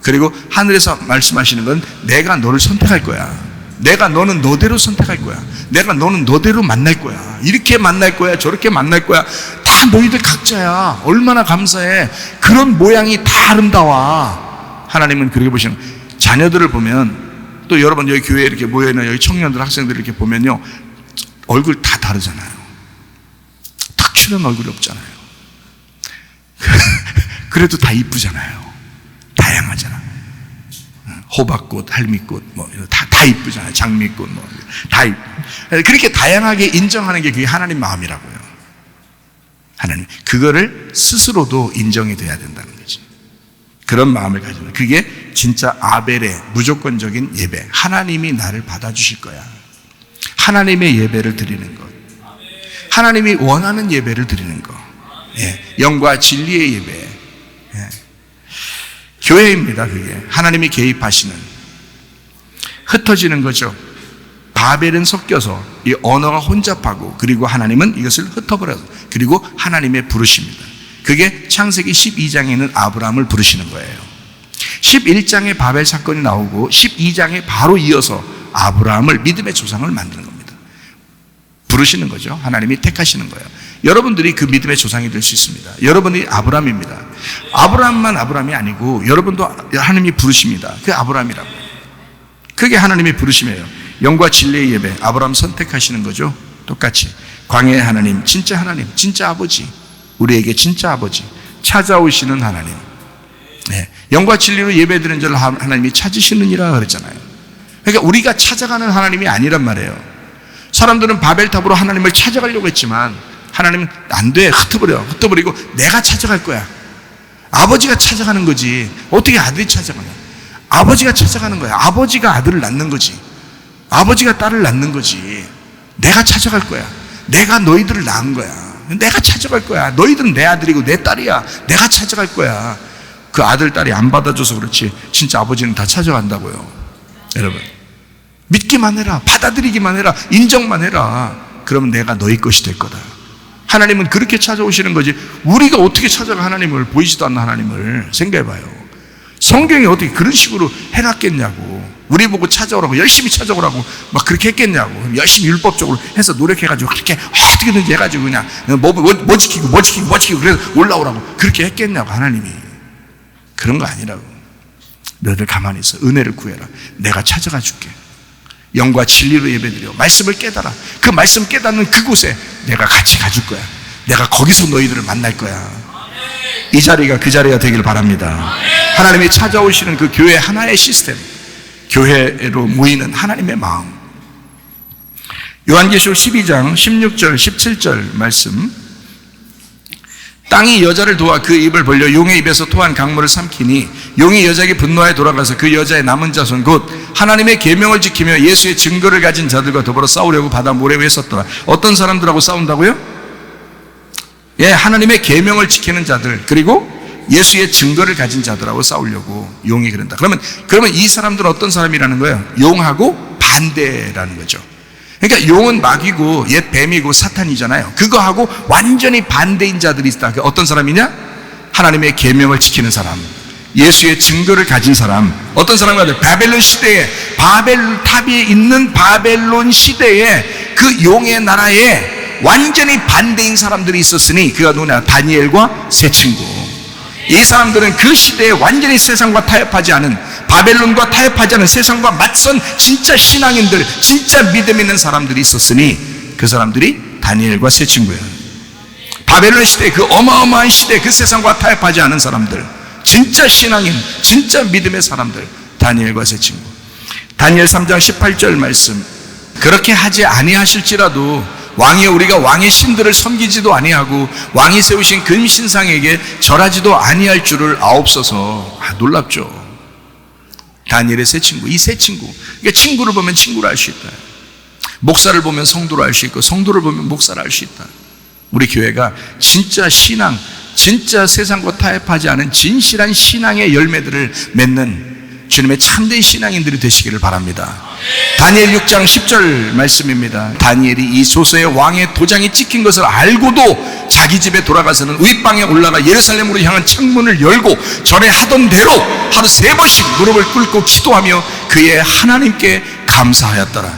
그리고 하늘에서 말씀하시는 건 내가 너를 선택할 거야. 내가 너는 너대로 선택할 거야. 내가 너는 너대로 만날 거야. 이렇게 만날 거야. 저렇게 만날 거야. 다 너희들 각자야. 얼마나 감사해. 그런 모양이 다 아름다워. 하나님은 그렇게 보시는 거예요. 자녀들을 보면 또 여러분 여기 교회에 이렇게 모여있는 여기 청년들 학생들 이렇게 보면요, 얼굴 다 다르잖아요. 특출난 얼굴이 없잖아요. 그래도 다 이쁘잖아요. 다양하잖아. 호박꽃, 할미꽃, 다 이쁘잖아요. 장미꽃, 다 그렇게 다양하게 인정하는 게 그게 하나님 마음이라고요. 하나님, 그거를 스스로도 인정이 돼야 된다는 거지. 그런 마음을 가지고, 그게 진짜 아벨의 무조건적인 예배. 하나님이 나를 받아주실 거야. 하나님의 예배를 드리는 것. 하나님이 원하는 예배를 드리는 것. 예, 영과 진리의 예배. 예. 교회입니다. 그게 하나님이 개입하시는, 흩어지는 거죠. 바벨은 섞여서 이 언어가 혼잡하고, 그리고 하나님은 이것을 흩어버려서, 그리고 하나님의 부르십니다. 그게 창세기 12장에 있는 아브라함을 부르시는 거예요. 11장에 바벨 사건이 나오고 12장에 바로 이어서 아브라함을 믿음의 조상을 만드는 겁니다. 부르시는 거죠. 하나님이 택하시는 거예요. 여러분들이 그 믿음의 조상이 될 수 있습니다. 여러분이 아브라함입니다. 아브라함만 아브라함이 아니고 여러분도 하나님이 부르십니다. 그게 아브라함이라고. 그게 하나님의 부르심이에요. 영과 진리의 예배, 아브라함 선택하시는 거죠. 똑같이 광야의 하나님, 진짜 하나님, 진짜 아버지, 우리에게 진짜 아버지, 찾아오시는 하나님. 네. 영과 진리로 예배드리는 자를 하나님이 찾으시느니라 그랬잖아요. 그러니까 우리가 찾아가는 하나님이 아니란 말이에요. 사람들은 바벨탑으로 하나님을 찾아가려고 했지만 하나님은 안 돼. 흩어버리고 내가 찾아갈 거야. 아버지가 찾아가는 거지. 어떻게 아들이 찾아가냐? 아버지가 찾아가는 거야. 아버지가 아들을 낳는 거지. 아버지가 딸을 낳는 거지. 내가 찾아갈 거야. 내가 너희들을 낳은 거야. 내가 찾아갈 거야. 너희들은 내 아들이고 내 딸이야. 내가 찾아갈 거야. 그 아들, 딸이 안 받아줘서 그렇지 진짜 아버지는 다 찾아간다고요. 여러분, 믿기만 해라. 받아들이기만 해라. 인정만 해라. 그러면 내가 너희 것이 될 거다. 하나님은 그렇게 찾아오시는 거지. 우리가 어떻게 찾아가 하나님을, 보이지도 않는 하나님을. 생각해봐요. 성경이 어떻게 그런 식으로 해놨겠냐고. 우리 보고 찾아오라고, 열심히 찾아오라고 막 그렇게 했겠냐고. 열심히 율법적으로 해서 노력해가지고 그렇게 어떻게든지 해가지고 그냥 뭐 지키고 그래서 올라오라고 그렇게 했겠냐고. 하나님이 그런 거 아니라고. 너희들 가만히 있어. 은혜를 구해라. 내가 찾아가 줄게. 영과 진리로 예배드려. 말씀을 깨달아. 그 말씀 깨닫는 그곳에 내가 같이 가줄 거야. 내가 거기서 너희들을 만날 거야. 이 자리가 그 자리가 되길 바랍니다. 하나님이 찾아오시는 그 교회 하나의 시스템, 교회로 모이는 하나님의 마음. 요한계시록 12장 16절 17절 말씀, 땅이 여자를 도와 그 입을 벌려 용의 입에서 토한 강물을 삼키니 용이 여자에게 분노하여 돌아가서 그 여자의 남은 자손 곧 하나님의 계명을 지키며 예수의 증거를 가진 자들과 더불어 싸우려고 바다 모래 위에 섰더라. 어떤 사람들하고 싸운다고요? 예, 하나님의 계명을 지키는 자들, 그리고 예수의 증거를 가진 자들하고 싸우려고 용이 그런다. 그러면 이 사람들은 어떤 사람이라는 거예요? 용하고 반대라는 거죠. 그러니까 용은 마귀고 옛 뱀이고 사탄이잖아요. 그거하고 완전히 반대인 자들이 있다. 어떤 사람이냐? 하나님의 계명을 지키는 사람, 예수의 증거를 가진 사람. 어떤 사람과 바벨론 시대에, 바벨탑이 있는 바벨론 시대에 그 용의 나라에 완전히 반대인 사람들이 있었으니 그가 누구냐? 다니엘과 세 친구. 이 사람들은 그 시대에 완전히 세상과 타협하지 않은, 바벨론과 타협하지 않은 세상과 맞선 진짜 신앙인들, 진짜 믿음 있는 사람들이 있었으니 그 사람들이 다니엘과 세 친구예요. 바벨론 시대, 그 어마어마한 시대, 그 세상과 타협하지 않은 사람들, 진짜 신앙인, 진짜 믿음의 사람들, 다니엘과 세 친구. 다니엘 3장 18절 말씀, 그렇게 하지 아니하실지라도 왕이여 우리가 왕의 신들을 섬기지도 아니하고 왕이 세우신 근신상에게 절하지도 아니할 줄을 아옵소서. 놀랍죠. 다니엘의 세 친구, 이 세 친구. 그러니까 친구를 보면 친구를 알 수 있다. 목사를 보면 성도를 알 수 있고 성도를 보면 목사를 알 수 있다. 우리 교회가 진짜 신앙, 진짜 세상과 타협하지 않은 진실한 신앙의 열매들을 맺는 주님의 참된 신앙인들이 되시기를 바랍니다. 다니엘 6장 10절 말씀입니다. 다니엘이 이 소서의 왕의 도장이 찍힌 것을 알고도 자기 집에 돌아가서는 윗방에 올라가 예루살렘으로 향한 창문을 열고 전에 하던 대로 하루 3번씩 무릎을 꿇고 기도하며 그의 하나님께 감사하였더라.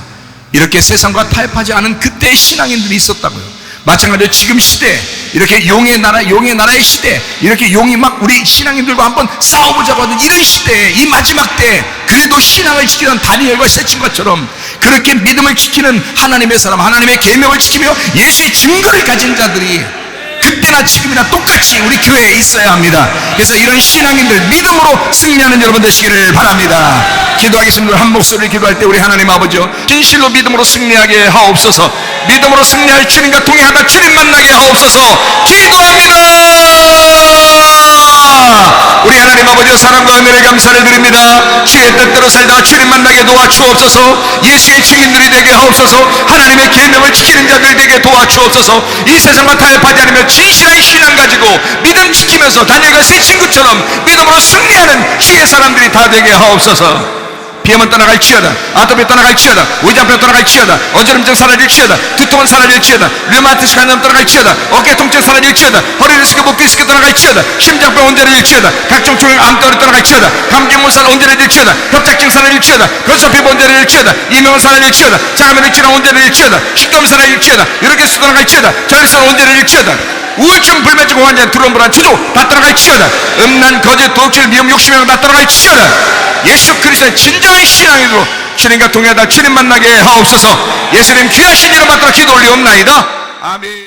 이렇게 세상과 타협하지 않은 그때의 신앙인들이 있었다고요. 마찬가지로 지금 시대, 이렇게 용의 나라의 시대, 이렇게 용이 막 우리 신앙인들과 한번 싸워보자고 하는 이런 시대에, 이 마지막 때 그래도 신앙을 지키던 다니엘과 세 친구처럼 그렇게 믿음을 지키는 하나님의 사람, 하나님의 계명을 지키며 예수의 증거를 가진 자들이 그때나 지금이나 똑같이 우리 교회에 있어야 합니다. 그래서 이런 신앙인들, 믿음으로 승리하는 여러분 되시기를 바랍니다. 기도하겠습니다. 한 목소리를 기도할 때 우리 하나님 아버지요, 진실로 믿음으로 승리하게 하옵소서. 믿음으로 승리할 주님과 동행하다 주님 만나게 하옵소서. 기도합니다. 우리 하나님 아버지의 사랑과 은혜를 감사를 드립니다. 주의 뜻대로 살다가 주님 만나게 도와주옵소서. 예수의 증인들이 되게 하옵소서. 하나님의 계명을 지키는 자들 되게 도와주옵소서. 이 세상과 타협하지 않으며 진실한 신앙 가지고 믿음 지키면서 다니엘과 세 친구처럼 믿음으로 승리하는 주의 사람들이 다 되게 하옵소서. 비염은 떠나갈지어다, 아토피 떠나갈지어다, 위장병 떠나갈지어다, 어지럼증 사라질지어다, 두통은 사라질지어다, 류마티스 간염 떠나갈지어다, 어깨 통증 사라질지어다, 허리 디스크, 목 디스크 떠나갈지어다, 심장병 온전해질지어다, 각종 종양 암덩어리 떠나갈지어다, 감기 문살 온전해질지어다, 협착증 사라질지어다, 거소피부 온전해질지어다, 이명은 사라질지어다, 장암의 질환 온전해질지어다, 식도염 사라질지어다, 유로기스 떠나갈지어다, 전립선 온전해질지어다, 우울증, 불면증, 환장, 두려움, 불안, 추도 다 떠나갈지어다, 음란, 거짓, 도둑질, 미움, 욕심이랑 다 떠나갈지어다. 예수 그리스도의 진정한 신앙으로 주님과 동행하다 주님 만나게 하옵소서. 예수님 귀하신 이름 받들어 기도 올리옵나이다. 아멘.